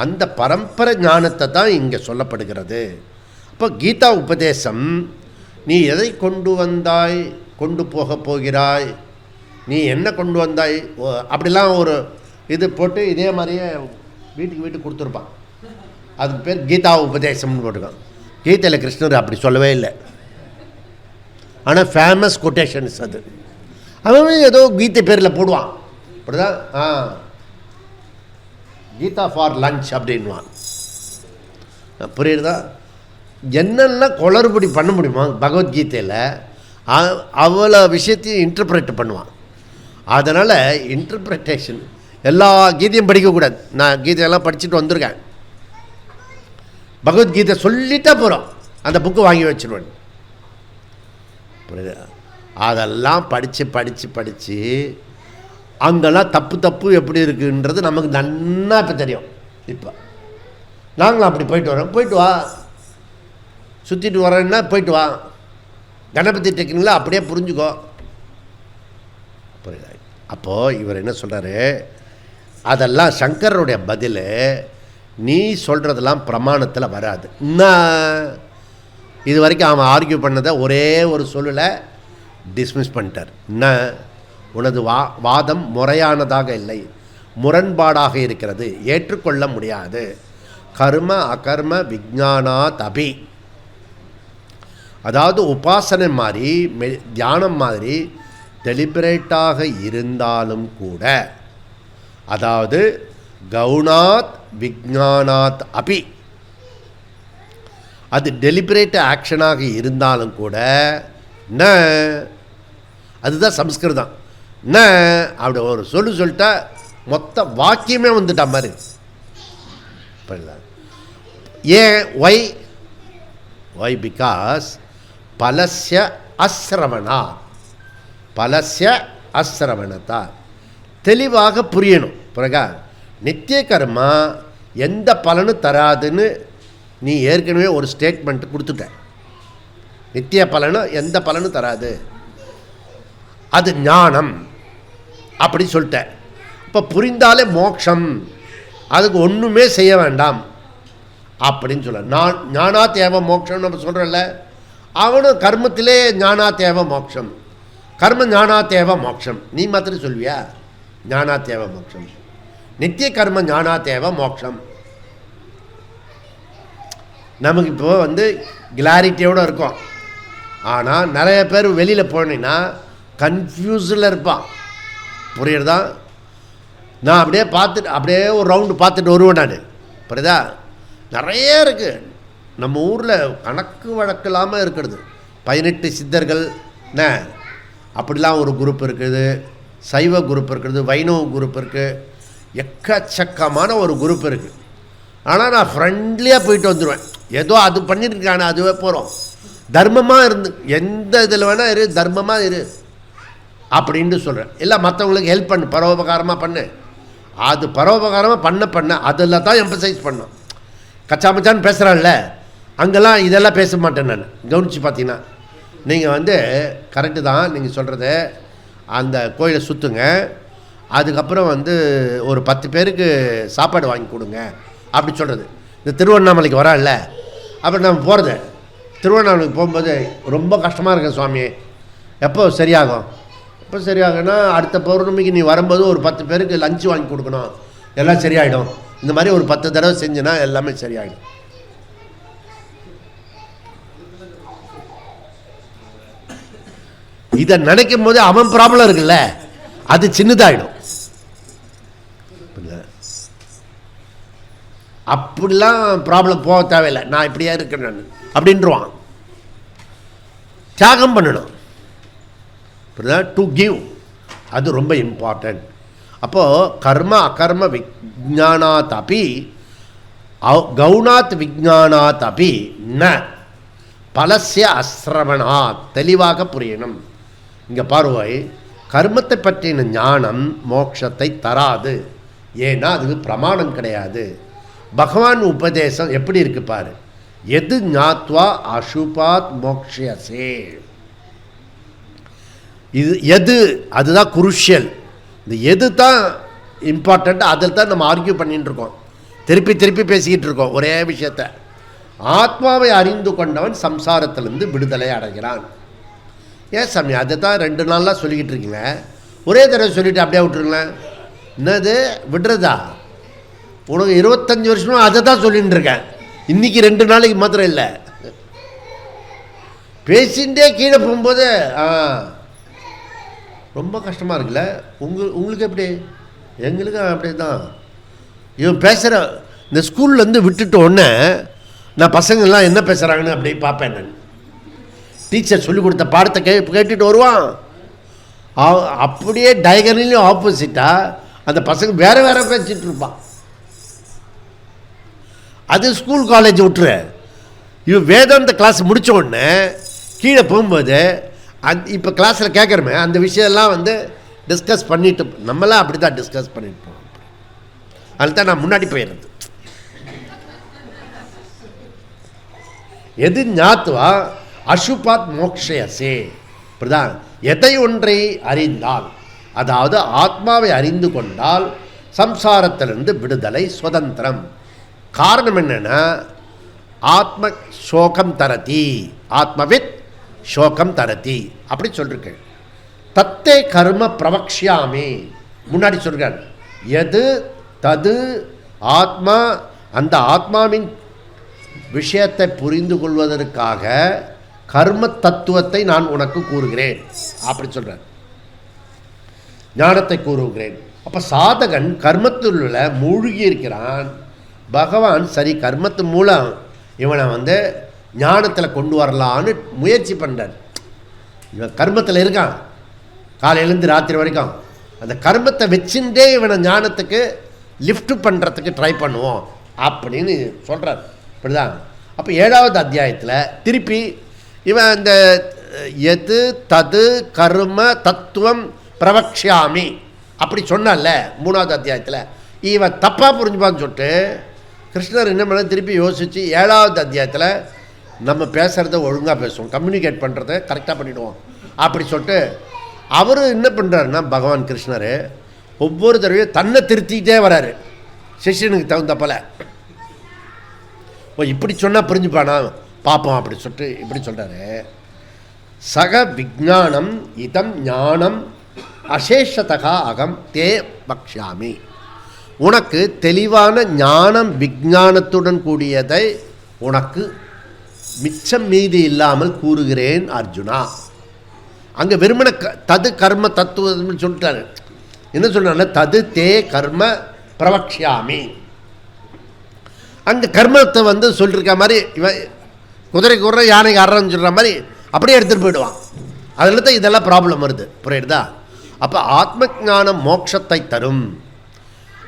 அந்த பரம்பரை ஞானத்தை தான் இங்கே சொல்லப்படுகிறது. அப்போ கீதா உபதேசம், நீ எதை கொண்டு வந்தாய், கொண்டு போக போகிறாய், நீ என்ன கொண்டு வந்தாய், அப்படிலாம் ஒரு இது போட்டு இதே மாதிரியே வீட்டுக்கு கொடுத்துருப்பான். அதுக்கு பேர் கீதா உபதேசம்னு போட்டுருக்கான். கீதையில் கிருஷ்ணர் அப்படி சொல்லவே இல்லை, ஆனால் ஃபேமஸ் கொட்டேஷன்ஸ் அது. அவன் ஏதோ கீதை பேரில் போடுவான், அப்படிதான் கீதா ஃபார் லஞ்ச் அப்படின்வான். புரியுறதா? என்னெல்லாம் குளறுபடி பண்ண முடியுமா பகவத்கீதையில், அவ்வளோ விஷயத்தையும் இன்டர்பிரேட் பண்ணுவான். அதனால் இன்டர்பிரிட்டேஷன் எல்லா கீதையும் படிக்கக்கூடாது. நான் கீதையெல்லாம் படிச்சுட்டு வந்திருக்கேன். பகவத்கீதை சொல்லிட்டா போகிறோம், அந்த புக்கு வாங்கி வச்சுருவேன். புரியுது? அதெல்லாம் படித்து அங்கெல்லாம் தப்பு எப்படி இருக்குன்றது நமக்கு நன்னா இப்போ தெரியும். இப்போ நாங்களும் அப்படி போயிட்டு வரோம். போயிட்டு வா, சுற்றிட்டு வரேன்னா போயிட்டு வா, கணபதி டெக்னிக்கில் அப்படியே புரிஞ்சுக்கோ. புரியுதா? அப்போது இவர் என்ன சொல்கிறாரு, அதெல்லாம் சங்கரருடைய பதில், நீ சொல்கிறதெல்லாம் பிரமாணத்தில் வராது. இது வரைக்கும் அவன் ஆர்கியூ பண்ணதை ஒரே ஒரு சொல்லில் டிஸ்மிஸ் பண்ணிட்டார். உனது வாதம் முறையானதாக இல்லை, முரண்பாடாக இருக்கிறது, ஏற்றுக்கொள்ள முடியாது. கர்ம அகர்ம விஜானாத் அபி, அதாவது உபாசனை மாதிரி தியானம் மாதிரி டெலிபரேட்டாக இருந்தாலும் கூட, அதாவது கவுனாத் விஜானாத் அபி, அது டெலிபரேட் ஆக்ஷனாக இருந்தாலும் கூட அதுதான் சம்ஸ்கிருதம். அப்படி ஒரு சொல்லிட்டா மொத்த வாக்கியமே வந்துட்டா மாதிரி. ஏன்? ஒய் பிகாஸ் பலஸ்ய அஸ்ரவணத்தா தெளிவாக புரியணும். பிறகு நித்திய கர்மா எந்த பலனும் தராதுன்னு நீ ஏற்கனவே ஒரு ஸ்டேட்மெண்ட் கொடுத்துட்ட. நித்திய பலனும் எந்த பலனும் தராது, அது ஞானம் அப்படி சொல்லிட்ட. இப்போ புரிந்தாலே மோட்சம், அதுக்கு ஒன்றுமே செய்ய வேண்டாம் அப்படின்னு சொல்ல. ஞானா தேவ மோட்சம் நம்ம சொல்கிறோம்ல, அவனும் கர்மத்திலே ஞானா தேவ மோட்சம், கர்ம ஞானா தேவ மோட்சம். நீ மாத்திரம் சொல்வியா ஞானா தேவ மோட்சம்? நித்திய கர்ம ஞானா தேவ மோட்சம். நமக்கு இப்போ கிளாரிட்டியோடு இருக்கும். ஆனால் நிறைய பேர் வெளியில் போனீங்கன்னா கன்ஃபியூஸில் இருப்பான். புரியுறதா? நான் அப்படியே அப்படியே ஒரு ரவுண்டு பார்த்துட்டு வருவேன் நான். புரியுதா? நிறைய இருக்குது நம்ம ஊரில், கணக்கு வழக்கு இல்லாமல் இருக்கிறது. 18 சித்தர்கள் அப்படிலாம் ஒரு குரூப் இருக்குது, சைவ குரூப் இருக்குது, வைணவ குரூப் இருக்குது, எக்கச்சக்கமான ஒரு குரூப் இருக்குது. ஆனால் நான் ஃப்ரெண்ட்லியாக போயிட்டு வந்துடுவேன். ஏதோ அது பண்ணியிருக்கானே அதுவே போகிறோம். தர்மமாக இருந்து எந்த இதில் வேணால் இரு, தர்மமாக இரு அப்படின்ட்டு சொல்கிறேன். இல்லை மற்றவங்களுக்கு ஹெல்ப் பண்ணு, பரோபகாரமாக பண்ணு. அது பரோபகாரமாக பண்ண அதில் தான் எம்பசைஸ் பண்ணோம். கச்சாமச்சான்னு பேசுகிறான்ல, அங்கெல்லாம் இதெல்லாம் பேச மாட்டேன் நான். கவனித்து பார்த்தீங்கன்னா நீங்கள் கரெக்டு தான் நீங்கள் சொல்கிறது. அந்த கோயிலை சுற்றுங்க, அதுக்கப்புறம் ஒரு 10 பேருக்கு சாப்பாடு வாங்கி கொடுங்க அப்படி சொல்கிறது. இந்த திருவண்ணாமலைக்கு வரான்ல, அப்புறம் நம்ம போகிறது, திருவண்ணாமலைக்கு போகும்போது ரொம்ப கஷ்டமாக இருக்கு சுவாமி, எப்போ சரியாகும்? எப்போ சரியாகுன்னா அடுத்த பௌர்ணமிக்கு நீ வரும்போது ஒரு 10 பேருக்கு லஞ்சு வாங்கி கொடுக்கணும், எல்லாம் சரியாயிடும். இந்த மாதிரி ஒரு 10 தடவை செஞ்சுனா எல்லாமே சரியாயிடும். இதை நினைக்கும் போது அவன் ப்ராப்ளம் இருக்குல்ல, அது சின்னதாயிடும். அப்படிலாம் ப்ராப்ளம் போக தேவையில்லை, நான் இப்படியா இருக்கேன் நான் அப்படின்றான். தியாகம் பண்ணணும், டு கிவ், அது ரொம்ப இம்பார்ட்டன்ட். அப்போது கர்ம அகர்ம விஜானாத் அபி கவுனாத் விஜானாத் அபி ந பலஸ்ய அஸ்ரவணாத், தெளிவாக புரியணும். இங்கே பார்வை, கர்மத்தை பற்றின ஞானம் மோட்சத்தை தராது. ஏன்னா அதுக்கு பிரமாணம் கிடையாது. பகவான் உபதேசம் எப்படி இருக்கு பாரு, எது ஞாத்வா அசுபாத் மோக்ஷயசே, இது எது, அதுதான் குருஷியல். இந்த எது தான் இம்பார்ட்டண்ட், அதில் தான் நம்ம ஆர்கியூ பண்ணிட்டு இருக்கோம், திருப்பி பேசிக்கிட்டு இருக்கோம் ஒரே விஷயத்தை. ஆத்மாவை அறிந்து கொண்டவன் சம்சாரத்திலிருந்து விடுதலை அடைகிறான். ஏன் சாமி அதை தான் 2 நாளாக சொல்லிக்கிட்டு இருக்கீங்க, ஒரே தடவை சொல்லிவிட்டு அப்படியே விட்டுருங்களேன். என்னது விடுறதா? உனக்கு 25 வருஷமாக அதை தான் சொல்லிகிட்டு இருக்கேன், இன்றைக்கி 2 நாளைக்கு மாத்திரம் இல்லை. பேசிகிட்டே கீழே போகும்போது ரொம்ப கஷ்டமாக இருக்குல்ல. உங்களுக்கு எப்படி? எங்களுக்கு அப்படியே தான். இவன் பேசுகிற இந்த ஸ்கூல்லேருந்து விட்டுட்டு உடனே நான் பசங்கள்லாம் என்ன பேசுகிறாங்கன்னு அப்படியே பார்ப்பேன் நான். டீச்சர் சொல்லிக் கொடுத்த பாடத்தை கேட்டுட்டு வருவான், அப்படியே டயகனலையும் ஆப்போசிட்டாக அந்த பசங்க வேறு பேசிகிட்டு இருப்பான். அது ஸ்கூல் காலேஜ் விட்டுரு. இவன் வேதாந்த கிளாஸ் முடித்த உடனே கீழே போகும்போது இப்போ கிளாஸில் கேட்குறமே அந்த விஷயம்லாம் டிஸ்கஸ் பண்ணிட்டு நம்மளாம் அப்படி தான் டிஸ்கஸ் பண்ணிட்டு போவோம். அதில் தான் நான் முன்னாடி போயிடுறது. எது ஞாத்வா அசுபாத் மோக்ஷயசே பிரதான். எதை ஒன்றை அறிந்தால், அதாவது ஆத்மாவை அறிந்து கொண்டால் சம்சாரத்திலிருந்து விடுதலை, சுதந்திரம். காரணம் என்னென்னா ஆத்ம சோகம் தரதி, ஆத்மவித் சோகம் தரதி அப்படி சொல்லிருக்கேன். தத்தே கர்ம பிரவக்ஷாமி முன்னாடி சொல்கிறேன். எது தது ஆத்மா, அந்த ஆத்மாவின் விஷயத்தை புரிந்து கொள்வதற்காக கர்ம தத்துவத்தை நான் உனக்கு கூறுகிறேன் அப்படி சொல்கிறேன், ஞானத்தை கூறுகிறேன். அப்போ சாதகன் கர்மத்தில் மூழ்கி இருக்கிறான். பகவான் சரி கர்மத்து மூலம் இவனை ஞானத்தில் கொண்டு வரலான்னு முயற்சி பண்ணுறார். இவன் கர்மத்தில் இருக்கான் காலையிலேருந்து ராத்திரி வரைக்கும். அந்த கர்மத்தை வச்சுட்டே இவனை ஞானத்துக்கு லிஃப்ட் பண்ணுறதுக்கு ட்ரை பண்ணுவோம் அப்படின்னு சொல்கிறார். இப்படிதான். அப்போ 7வது அத்தியாயத்தில் திருப்பி இவன் இந்த எது தது கர்ம தத்துவம் பிரவக்ஷாமி அப்படி சொன்னால 3வது அத்தியாயத்தில் இவன் தப்பாக புரிஞ்சுப்பான்னு சொல்லிட்டு கிருஷ்ணர் என்ன பண்ண திருப்பி யோசித்து 7வது அத்தியாயத்தில் நம்ம பேசுகிறத ஒழுங்காக பேசுவோம், கம்யூனிகேட் பண்ணுறத கரெக்டாக பண்ணிவிடுவோம் அப்படி சொல்லிட்டு அவர் என்ன பண்ணுறாருன்னா பகவான் கிருஷ்ணர் ஒவ்வொரு தடவையும் தன்னை திருத்திக்கிட்டே வராரு சிஷ்யனுக்கு தகுந்தப்பல. ஓ இப்படி சொன்னால் புரிஞ்சுப்பானா பார்ப்போம் அப்படி சொல்லிட்டு இப்படி சொல்கிறாரு. சக விஜானம் இதம் ஞானம் அசேஷதகா அகம் தே பக்ஷாமி. உனக்கு தெளிவான ஞானம் விஞ்ஞானத்துடன் கூடியதை உனக்கு மிச்சம் மீதி இல்லாமல் கூறுகிறேன் அர்ஜுனா. அங்கே வெறுமன தது கர்ம தத்துவம்னு சொல்லிட்டாரு. என்ன சொல்கிறாங்க, தது தே கர்ம பிரவக்ஷாமி. அங்கே கர்மத்தை சொல்லியிருக்க மாதிரி இவன் குதிரைக்கு குதிரை யானைக்கு அறன்னு சொல்கிற மாதிரி அப்படியே எடுத்துகிட்டு போயிடுவான். அதில் தான் இதெல்லாம் ப்ராப்ளம் வருது, புரியுதா? அப்போ ஆத்ம ஞானம் மோட்சத்தை தரும்.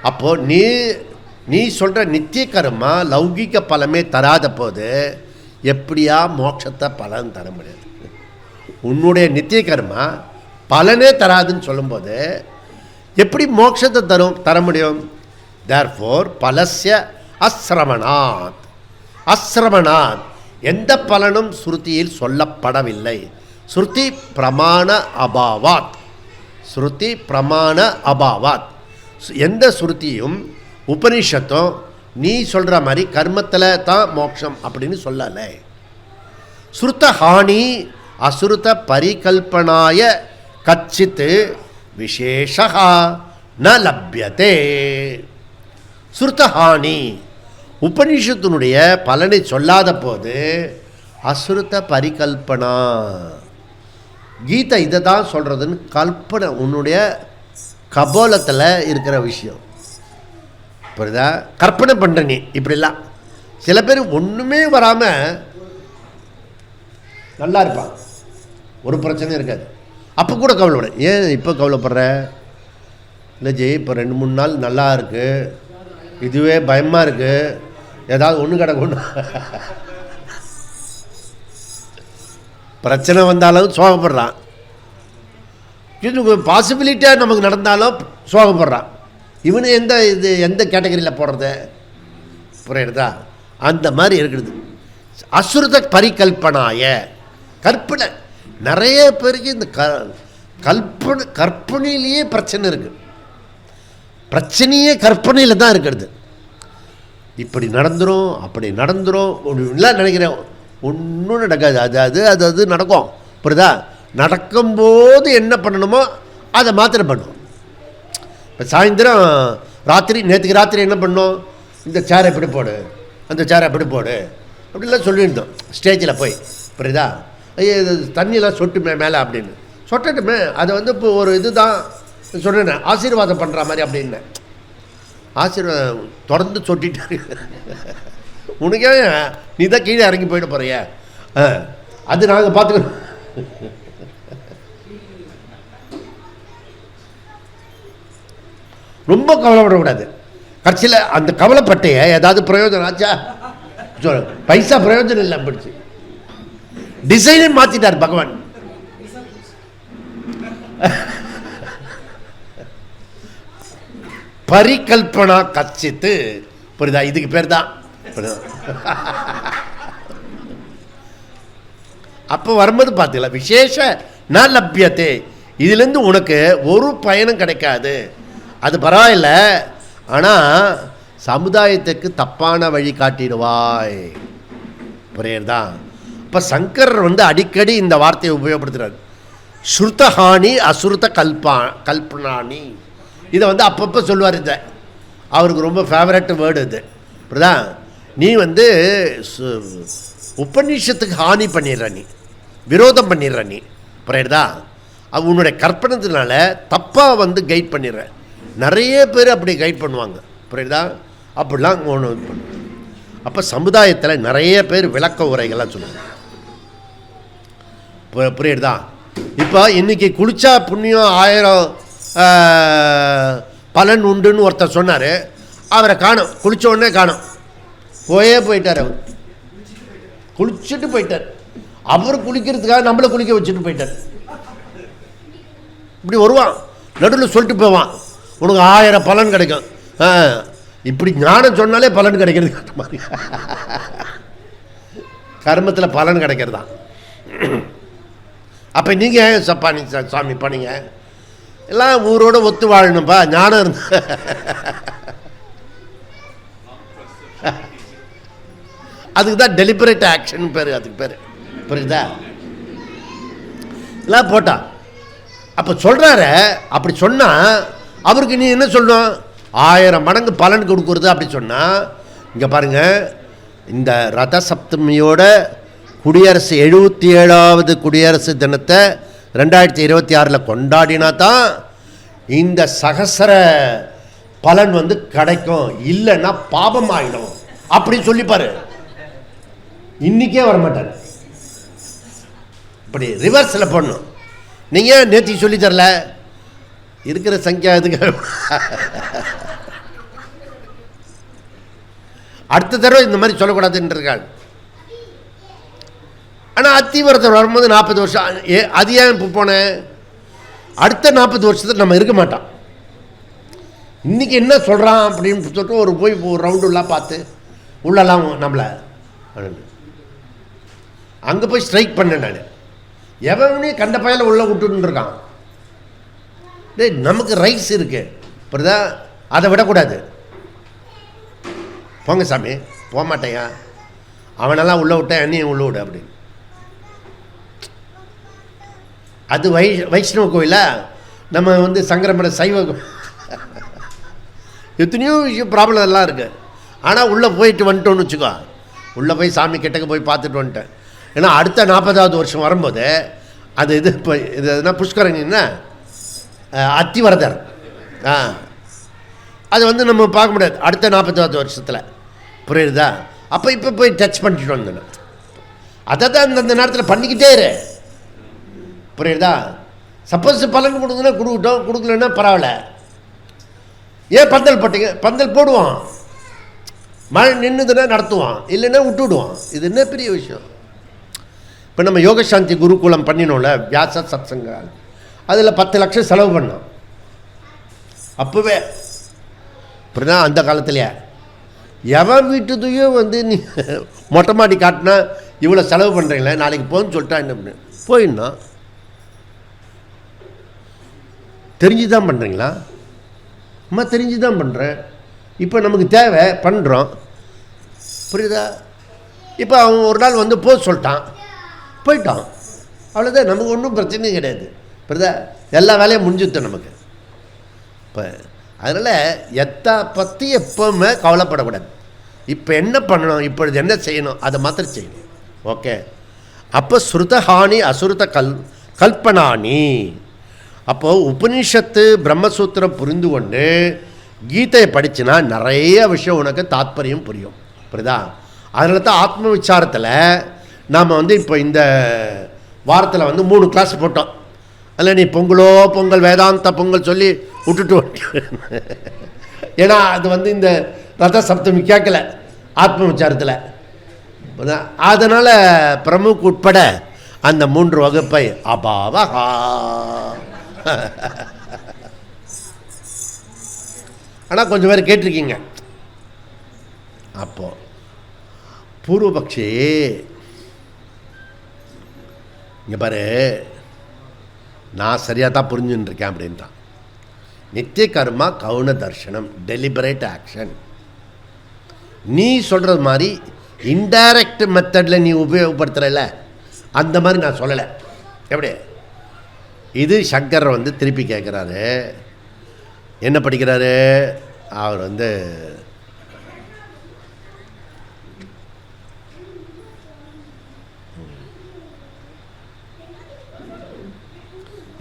அப்போது நீ சொல்கிற நித்திய கர்மா லௌகிக பலமே தராத போது எப்படியா மோட்சத்தை பலன் தர முடியாது? உன்னுடைய நித்திய கர்மா பலனே தராதுன்னு சொல்லும்போது எப்படி மோட்சத்தை தர முடியும்? தேர்ஃபோர் பலஸ்ய அஸ்ரவணாத். அஸ்ரவணாத் எந்த பலனும் ஸ்ருதியில் சொல்லப்படவில்லை. ஸ்ருதி பிரமாண அபாவாத். ஸ்ருதி பிரமாண அபாவாத். எந்த ஸ்ருதியும் உபனிஷத்தும் நீ சொல்கிற மாதிரி கர்மத்தில் தான் மோட்சம் அப்படின்னு சொல்லலை. ஸ்ருத ஹானி அசுருத பரிகல்பனாய கச்சித் விசேஷா ந லப்யதே. ஸ்ருதஹானி உபனிஷத்தினுடைய பலனை சொல்லாத போது அசுருத்த பரிகல்பனா. கீதை இதை தான் சொல்கிறதுன்னு கல்பனை உன்னுடைய கபோலத்தில் இருக்கிற விஷயம், புரியுதா? கற்பனை பண்ணுற நீ இப்படிலாம். சில பேர் ஒன்றுமே வராமல் நல்லா இருப்பான், ஒரு பிரச்சனையும் இருக்காது, அப்போ கூட கவலைப்பட. ஏன் இப்போ கவலைப்படுற? இல்லை ஜெய் இப்போ 2-3 நாள் நல்லா இருக்குது, இதுவே பயமாக இருக்குது, ஏதாவது ஒன்று கிடக்கணும். பிரச்சனை வந்தாலும் சோகப்படுறான், இது பாசிபிலிட்டியாக நமக்கு நடந்தாலும் சோகப்படுறான். இவனு எந்த கேட்டகரியில் போடுறது, புரியுறதா? அந்த மாதிரி இருக்கிறது. அசுரத பரிகல்பனாய கற்பனை. நிறைய பேருக்கு இந்த கற்பனையிலேயே பிரச்சனை இருக்குது. பிரச்சனையே கற்பனையில் தான் இருக்கிறது. இப்படி நடந்துடும் அப்படி நடந்துடும் எல்லாம் நினைக்கிறேன், ஒன்றும் நடக்காது. அது நடக்கும், புரியுதா? நடக்கும்போது என்ன பண்ணணுமோ அதை மாத்திரம் பண்ணுவோம். இப்போ சாயந்தரம் ராத்திரி, நேற்றுக்கு ராத்திரி என்ன பண்ணோம், இந்த சேரை எப்படி போடு, அந்த சேரை எப்படி போடு அப்படிலாம் சொல்லியிருந்தோம் ஸ்டேஜில் போய், புரியுதா? தண்ணியெல்லாம் சொட்டு மேலே அப்படின்னு சொட்டட்டுமே. அதை இப்போ ஒரு இது தான் சொன்னேன், ஆசீர்வாதம் பண்ணுற மாதிரி அப்படின்னு. ஆசீர்வாதம் தொடர்ந்து சொட்டிட்டு உனக்கே நீ தான் கீழே இறங்கி போயிட போறிய, அது நாங்கள் பார்த்துக்கணும். ரொம்ப கவலைப்படக்கூடாது. கடைசியில் அந்த கவலைப்பட்டைய ஏதாவது பிரயோஜனம் ஆச்சா? பைசா பிரயோஜனம் இல்லை. பிடிச்சி டிசைனை மாற்றிட்டார் பகவான். பரிகல்பனா கச்சித்து. புரியுதா? இதுக்கு பேர் தான். அப்போ வரும்போது பார்த்தீங்களா, விசேஷ ந லப்யத்தே, இதுலேருந்து உனக்கு ஒரு பயனும் கிடைக்காது. அது பரவாயில்ல, ஆனால் சமுதாயத்துக்கு தப்பான வழி காட்டிடுவாய். புரியுறதா? இப்போ சங்கரர் வந்து அடிக்கடி இந்த வார்த்தையை உபயோகப்படுத்துகிறார். ஸ்ருதஹானி அசுருத கல்பனானி. இதை வந்து அப்பப்போ சொல்லுவார். இதை அவருக்கு ரொம்ப ஃபேவரட் வேர்டு இது. புரியுதா? நீ வந்து உபநிஷத்துக்கு ஹானி பண்ணிடுற, நீ விரோதம் பண்ணிடுற, நீ புரியுதா? அது உன்னுடைய கற்பனத்தினால தப்பாக வந்து கைட் பண்ணிடுற. நிறைய பேர் அப்படி கைட் பண்ணுவாங்க. புரியுதா? அப்படிலாம் ஒன்று பண்ணுவாங்க. அப்போ சமுதாயத்தில் நிறைய பேர் விளக்க உரைகள்லாம் சொல்லுவாங்க. புரியுதா? இப்போ இன்றைக்கி குளித்தா புண்ணியம் 1000 பலன் உண்டுன்னு ஒருத்தர் சொன்னார். அவரை காணும், குளித்த உடனே காணும், போயிட்டார். அவர் குளிச்சுட்டு போயிட்டார். அவர் குளிக்கிறதுக்காக நம்மளை குளிக்க வச்சுட்டு போயிட்டார். இப்படி வருவான், நடுவில் சொல்லிட்டு போவான், உனக்கு 1000 பலன் கிடைக்கும். இப்படி ஞானம் சொன்னாலே பலன் கிடைக்கிறது கட்ட மாதிரி. கர்மத்தில் பலன் கிடைக்கிறது தான். அப்போ நீங்கள் சப்பானி சாமி பண்ணிங்க, எல்லாம் ஊரோட ஒத்து வாழணும்ப்பா, ஞானம் இருந்து. அதுக்கு தான் டெலிபரேட் ஆக்ஷன் பேர், அதுக்கு பேர். புரியுதா? எல்லாம் போட்டா அப்போ சொல்கிறாரு. அப்படி சொன்னால் அவருக்கு நீ என்ன சொல்லணும்? 1000 மடங்கு பலன் கொடுக்குறது. அப்படி சொன்னால் இங்கே பாருங்கள், இந்த ரத சப்தமியோட குடியரசு 77வது குடியரசு தினத்தை 2026 கொண்டாடினா தான் இந்த சகசர பலன் வந்து கிடைக்கும். இல்லைன்னா பாபம் ஆகிடும் அப்படின்னு சொல்லிப்பாரு. இன்றைக்கே வரமாட்டார். இப்படி ரிவர்ஸில் பண்ணணும். நீங்கள் நேற்று சொல்லி தரல, இருக்கிற சங்கியா இதுக்கு அடுத்த தடவை இந்த மாதிரி சொல்லக்கூடாதுன்றாங்க. ஆனால் அத்திவரத்தர் வரும்போது 40 வருஷம் அது ஏன் இப்போ போனேன்? அடுத்த 40 வருஷத்துக்கு நம்ம இருக்க மாட்டோம். இன்றைக்கி என்ன சொல்கிறான் அப்படின்னு சொல்லிட்டு ஒரு ரவுண்டுலாம் பார்த்து உள்ளெல்லாம் நம்மளை அங்கே போய் ஸ்ட்ரைக் பண்ணேன் நான். எவனே கண்ட பயல உள்ளே விட்டுன்னு இருக்கான். டேய், நமக்கு ரைட்ஸ் இருக்குது, புரியுதா? அதை விடக்கூடாது. போங்க சாமி, போக மாட்டேயா, அவனெல்லாம் உள்ளே விட்டேன், என்னையும் உள்ளே விடு அப்படின்னு. அது வைஷ்ணவ கோயிலா? நம்ம வந்து சங்கரமட சைவ எத்தனையோ விஷயம் ப்ராப்ளம் எல்லாம் இருக்குது. ஆனால் உள்ளே போயிட்டு வந்துட்டோன்னு வச்சுக்கோ, உள்ளே போய் சாமி கிட்டக்க போய் பார்த்துட்டு வந்துட்டேன். ஏன்னா அடுத்த 40வது வருஷம் வரும்போது அது இது இப்போ இது எதுனா புஷ்கரணின்னா அத்திவரதர், அது வந்து நம்ம பார்க்க முடியாது அடுத்த 40வது வருஷத்தில். புரியுதா? அப்போ இப்போ போய் டச் பண்ணிட்டு வந்தேன். அதை தான் அந்த நேரத்தில் பண்ணிக்கிட்டே இரு. புரியுதா? சப்போஸ் பலன் கொடுக்குன்னா கொடுக்கட்டும், கொடுக்கலன்னா பரவாயில்ல. ஏன் பந்தல் போட்டீங்க? பந்தல் போடுவான், மழை நின்றுதுன்னா நடத்துவான், இல்லைன்னா விட்டுவிடுவான். இது என்ன பெரிய விஷயம்? இப்போ நம்ம யோகசாந்தி குருகுலம் பண்ணினோம்ல, வியாச சத்சங்க, அதில் 10 லட்சம் செலவு பண்ணோம் அப்போவே. அப்படின்னா அந்த காலத்துலையே எவன் வீட்டுதையும் வந்து நீ மொட்டை மாடி காட்டினா இவ்வளோ செலவு பண்ணுறீங்களே, நாளைக்கு போன்னு சொல்லிட்டா என்ன பண்ணு? போயிடணும். தெரிஞ்சு தான் பண்ணுறீங்களா? அம்மா தெரிஞ்சு தான் பண்ணுறேன். இப்போ நமக்கு தேவை, பண்ணுறோம். புரியுதா? இப்போ அவன் ஒரு நாள் வந்து போக சொல்லிட்டான், போயிட்டான், அவ்வளோதான். நமக்கு ஒன்றும் பிரச்சனையும் கிடையாது. புரியுதா? எல்லா வேலையும் முடிஞ்சுட்டோம் நமக்கு. இப்போ அதனால் பற்றி எப்போவுமே கவலைப்படக்கூடாது. இப்போ என்ன பண்ணணும், இப்பொழுது என்ன செய்யணும், அதை மாத்திரம் செய்யணும். ஓகே? அப்போ ஸ்ருதஹானி அசுருத கல்பனானி. அப்போது உபனிஷத்து பிரம்மசூத்திரம் புரிந்து கொண்டு கீதையை படிச்சுனா நிறைய விஷயம் உனக்கு தாத்பரியம் புரியும். புரியுதா? அதனால தான் ஆத்ம விசாரத்தில் நாம் வந்து இப்போ இந்த வாரத்தில் வந்து 3 கிளாஸ் போட்டோம். அதில் நீ பொங்கல் வேதாந்த பொங்கல் சொல்லி விட்டுட்டு ஏன்னா அது வந்து இந்த ரத சப்தமி கேட்கல ஆத்ம விசாரத்தில். அதனால் பிரமுக் உட்பட அந்த 3 வகுப்பை அபாவகா. ஆனால் கொஞ்சம் பேர் கேட்டிருக்கீங்க. அப்போது பூர்வபக்ஷி இங்கே பாரு, நான் சரியாக தான் புரிஞ்சுன்னு இருக்கேன் அப்படின்றான். நித்திய கர்மா கவுன தர்ஷனம், டெலிபரேட் ஆக்ஷன். நீ சொல்கிறது மாதிரி இன்டைரக்ட் மெத்தடில் நீ உபயோகப்படுத்துகிறல, அந்த மாதிரி நான் சொல்லலை. எப்படி இது சங்கர் வந்து திருப்பி கேட்குறாரு. என்ன படிக்கிறாரு அவர் வந்து?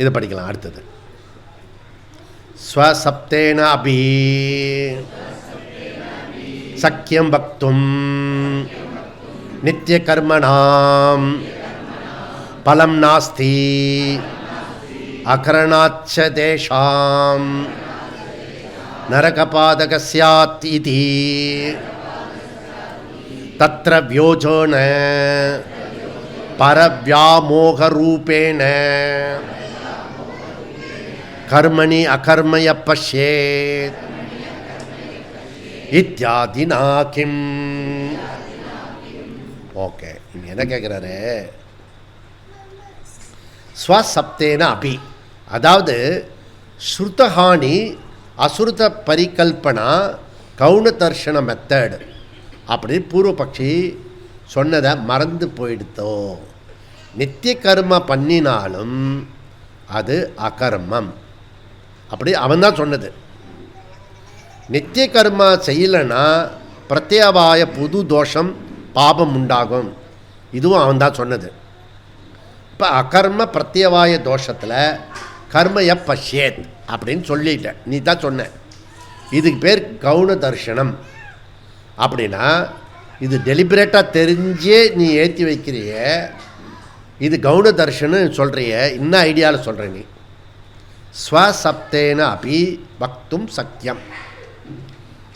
இதை படிக்கலாம். அடுத்தது ஸ்வசப்தேன அபி சக்கியம் பக்தும் நித்திய கர்மணாம் பலம் நாஸ்தி அகரணாச்ச தேஷாம் நரகபாதக ஸ்யாத் இதி தத்ர வியோஜோன பரவ்யாமோகரூபேண கர்மணி அகர்மய பஷ்யேத் இத்யாதினா கிம். ஓகே, இங்கே என்ன கேட்குறாரு? ஸ்வசப்தேன அபி, அதாவது ஸ்ருதஹானி அசுருத பரிகல்பனா கவுன தர்ஷன மெத்தட் அப்படி பூர்வபக்ஷி சொன்னதை மறந்து போயிடுத்தோ. நித்திய கர்ம பண்ணினாலும் அது அகர்மம், அப்படி அவன் தான் சொன்னது. நித்திய கர்மா செய்யலைன்னா பிரத்யவாய புது தோஷம் பாபம் உண்டாகும், இதுவும் அவன் தான் சொன்னது. இப்போ அகர்ம பிரத்யவாய தோஷத்தில் கர்மய பஷ்யேத் அப்படின்னு சொல்லிட்டேன், நீ தான் சொன்ன. இதுக்கு பேர் கவுன தர்ஷனம். அப்படின்னா இது டெலிபரேட்டாக தெரிஞ்சே நீ ஏற்றி வைக்கிறிய, இது கவுன தர்ஷனம் சொல்கிறிய. என்ன ஐடியாவில் சொல்கிற நீ? ஸ்வசப்தேன அபி வக்தும் சக்கியம்,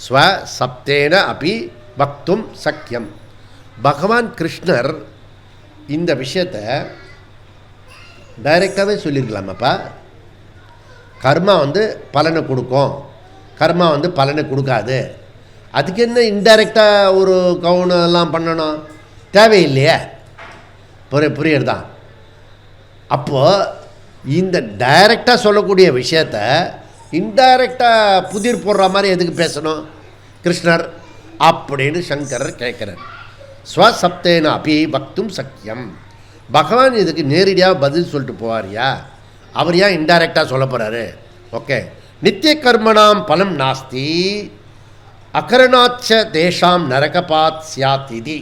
ஸ்வசப்தேன அபி வக்தும் சக்கியம். பகவான் கிருஷ்ணர் இந்த விஷயத்தை டைரெக்டாகவே சொல்லியிருக்கலாமாப்பா. கர்மா வந்து பலனை கொடுக்கும், கர்மா வந்து பலனை கொடுக்காது, அதுக்கு என்ன இன்டைரக்டாக ஒரு கவுனெல்லாம் பண்ணணும்? தேவையில்லையே. புரியுறதா? அப்போது இந்த டைரெக்டாக சொல்லக்கூடிய விஷயத்த இன்டைரக்டாக புதிர் போடுற மாதிரி எதுக்கு பேசணும் கிருஷ்ணர் அப்படின்னு சங்கரர் கேட்குறார். ஸ்வசப்தேன அபி பக்தும் சக்கியம். பகவான் இதுக்கு நேரடியாக பதில் சொல்லிட்டு போவாரியா? அவர் ஏன் இன்டைரக்டாக சொல்ல போகிறாரு? ஓகே, நித்திய கர்மணாம் பலம் நாஸ்தி அகரணாச்ச தேஷாம் நரகபாத் ஸ்யாத் இதி.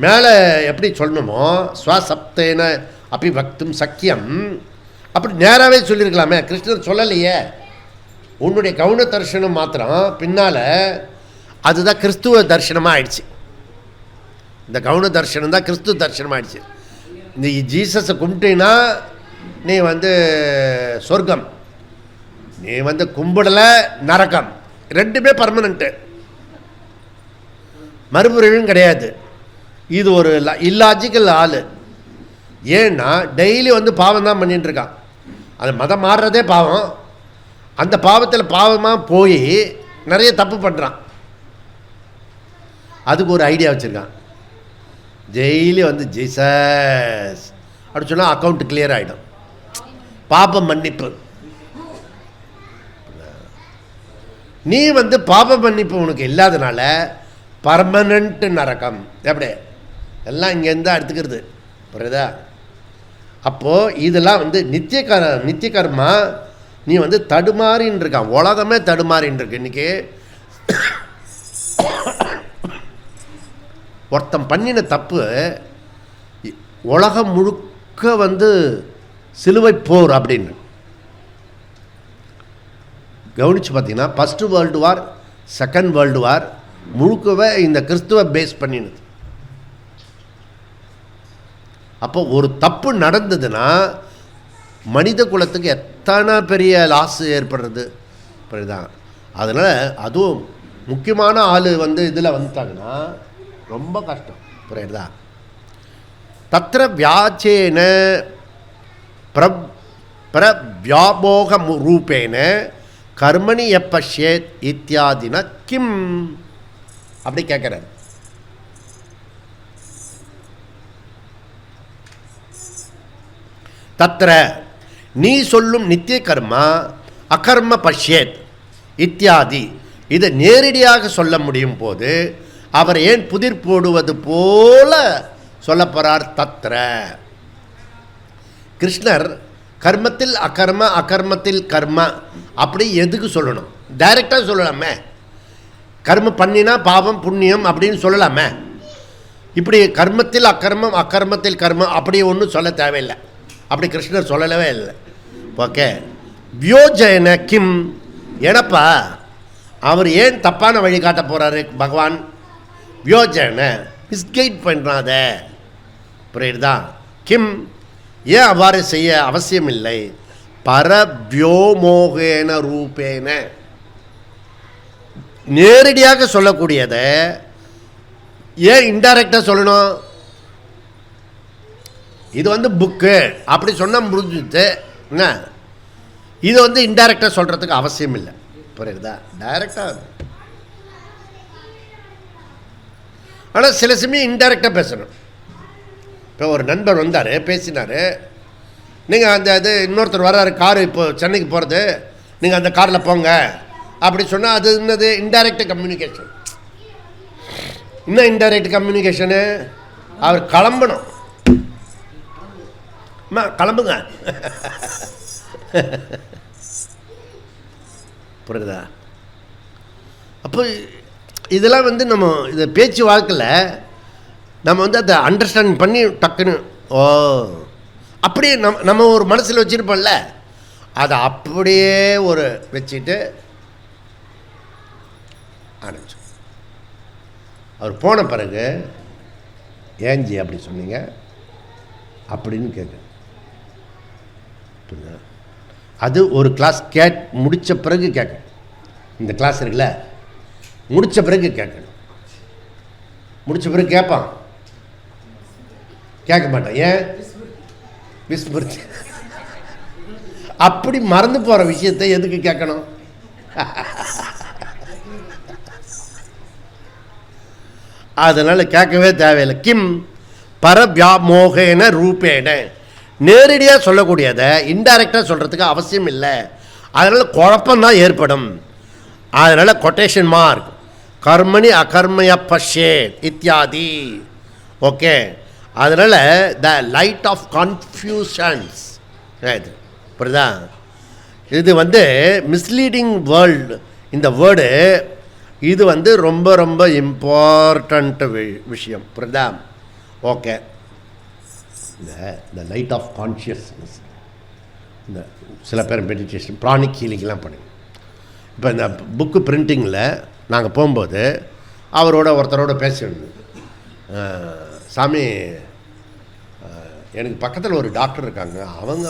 மேலே எப்படி சொல்லணுமோ ஸ்வசப்தேன அப்படி பக்தும் சக்கியம் அப்படி நேராகவே சொல்லியிருக்கலாமே. கிருஷ்ணர் சொல்லலையே. உன்னுடைய கவுன தர்ஷனம் மாத்திரம் பின்னால் அதுதான் கிறிஸ்துவ தர்ஷனமாக ஆயிடுச்சு. இந்த கவுன தர்ஷனம் தான் கிறிஸ்துவ தர்ஷனமாக ஆயிடுச்சு. இந்த ஜீசஸை கும்பிட்டீங்கன்னா நீ வந்து சொர்க்கம், நீ வந்து கும்பிடலை நரகம், ரெண்டுமே பர்மனண்ட்டு, மறுபுறம் கிடையாது. இது ஒரு இல்லாஜிக்கல் ஆள். ஏன்னா டெய்லி வந்து பாவம் தான் பண்ணிகிட்டு இருக்கான். அது மதம் மாறுறதே பாவம். அந்த பாவத்தில் பாவமாக போய் நிறைய தப்பு பண்ணுறான். அதுக்கு ஒரு ஐடியா வச்சுருக்கான். டெய்லி வந்து ஜீசஸ் அப்படி சொன்னால் அக்கௌண்ட் கிளியர் ஆகிடும், பாபம் மன்னிப்பு. நீ வந்து பாப மன்னிப்பு உனக்கு இல்லாதனால பர்மனண்ட் நரகம். எப்படி எல்லாம் இங்கேருந்து எடுத்துக்கிறது, புரியுதா? அப்போது இதெல்லாம் வந்து நித்திய கர்மா நீ வந்து தடுமாறின்னு இருக்கான். உலகமே தடுமாறின்னு இருக்கு இன்றைக்கி. ஒருத்தன் பண்ணின தப்பு உலகம் முழுக்க வந்து சிலுவை போர் அப்படின்னு கவனித்து பார்த்தீங்கன்னா first world war, second world war முழுக்கவே இந்த கிறிஸ்துவ பேஸ் பண்ணினது. அப்போ ஒரு தப்பு நடந்ததுன்னா மனித குலத்துக்கு எத்தனை பெரிய லாஸ் ஏற்படுறது, புரியுதா? அதனால் அதுவும் முக்கியமான ஆள் வந்து இதில் வந்துட்டாங்கன்னா ரொம்ப கஷ்டம், புரியுதா? தத்திர வியாச்சேன பிரவ்யாபோக ரூபேன கர்மணி எப்பஷ்யேத் இத்தியாதின கிம் அப்படி கேட்குறார். தத்ர நீ சொல்லும் நித்திய கர்மா அகர்ம பஷ்யேத் இத்தியாதி இதை நேரடியாக சொல்ல முடியும் போது அவர் ஏன் புதிர் போடுவது போல சொல்ல போகிறார்? தத்ர கிருஷ்ணர் கர்மத்தில் அகர்ம அகர்மத்தில் கர்ம அப்படி எதுக்கு சொல்லணும்? டைரெக்டாக சொல்லலாமே. கர்மம் பண்ணினா பாவம் புண்ணியம் அப்படின்னு சொல்லலாமே. இப்படி கர்மத்தில் அக்கர்மம் அக்கர்மத்தில் கர்மம் அப்படி ஒன்றும் சொல்ல தேவையில்லை. அப்படி கிருஷ்ணர் சொல்லவே இல்லை. ஓகே, வியோஜன கிம் எனப்பா அவர் ஏன் தப்பான வழி காட்ட போகிறாரு பகவான்? வியோஜன மிஸ்கைட் பண்ணுறாத, புரியுதா? கிம் ஏன் அவ்வாறு செய்ய அவசியம் இல்லை? பரவியோமோகேன ரூபேன நேரடியாக சொல்லக்கூடியதை ஏன் இன்டைரக்டாக சொல்லணும்? இது புக்கு அப்படி சொன்னால் முடிஞ்சுது என்ன? இது இன்டைரக்டாக சொல்கிறதுக்கு அவசியம் இல்லை, புரியுதா? டைரக்டாக. ஆனால் சில சமயம் இன்டைரக்டாக பேசணும். இப்போ ஒரு நண்பர் வந்தார், பேசினார். நீங்கள் அந்த இது இன்னொருத்தர் வர்றாரு, காரு இப்போ சென்னைக்கு போகிறது, நீங்கள் அந்த காரில் போங்க அப்படி சொன்னால் அது என்னது? Indirect communication. என்ன இன்டைரக்ட் கம்யூனிகேஷனு? அவர் கிளம்பணும், கிளம்புங்க புரியுதா? அப்போ இதெல்லாம் நம்ம இதை பேச்சு வாழ்க்கையில் நம்ம அதை அண்டர்ஸ்டாண்ட் பண்ணி டக்குன்னு அப்படியே நம்ம ஒரு மனசில் வச்சுருப்போம்ல, அதை அப்படியே ஒரு வச்சுட்டு ஆரம்பிச்சோம். அவர் போன பிறகு ஏஞ்சி அப்படி சொன்னீங்க அப்படின்னு கேட்க, அது ஒரு கிளாஸ் முடித்த பிறகு கேட்கணும். இந்த கிளாஸ் இருக்குல்ல, முடித்த பிறகு கேட்கணும். முடித்த பிறகு கேட்பான், கேட்க மாட்டான். ஏன்? விஸ்மிருதி. அப்படி மறந்து போகிற விஷயத்தை எதுக்கு கேட்கணும்? அதனால் கேட்கவே தேவையில்லை. கிம் பரவியாமோகேன ரூபேன நேரடியாக சொல்லக்கூடியதை இன்டைரக்டாக சொல்கிறதுக்கு அவசியம் இல்லை. அதனால் குழப்பம்தான் ஏற்படும். அதனால் கொட்டேஷன் மார்க் கர்மணி அகர்மய பஷ்யே இத்தியாதி. ஓகே, அதனால் த லைட் ஆஃப் கன்ஃபியூஷன்ஸ், இது புரியுதா? இது மிஸ்லீடிங் வேர்ல்டு. இந்த வேர்டு இது ரொம்ப ரொம்ப இம்பார்ட்டண்ட் விஷயம், புரியுதா? ஓகே, இந்த லைட் ஆஃப் கான்ஷியஸ்னஸ், இந்த சில பேர் மெடிடேஷன் ப்ராணிக் ஹீலிங்லாம் பண்ணி, இப்போ இந்த புக்கு பிரிண்டிங்கில் நாங்கள் போகும்போது ஒருத்தரோட பேசியிருந்தோம். சாமி, எனக்கு பக்கத்தில் ஒரு டாக்டர் இருக்காங்க, அவங்க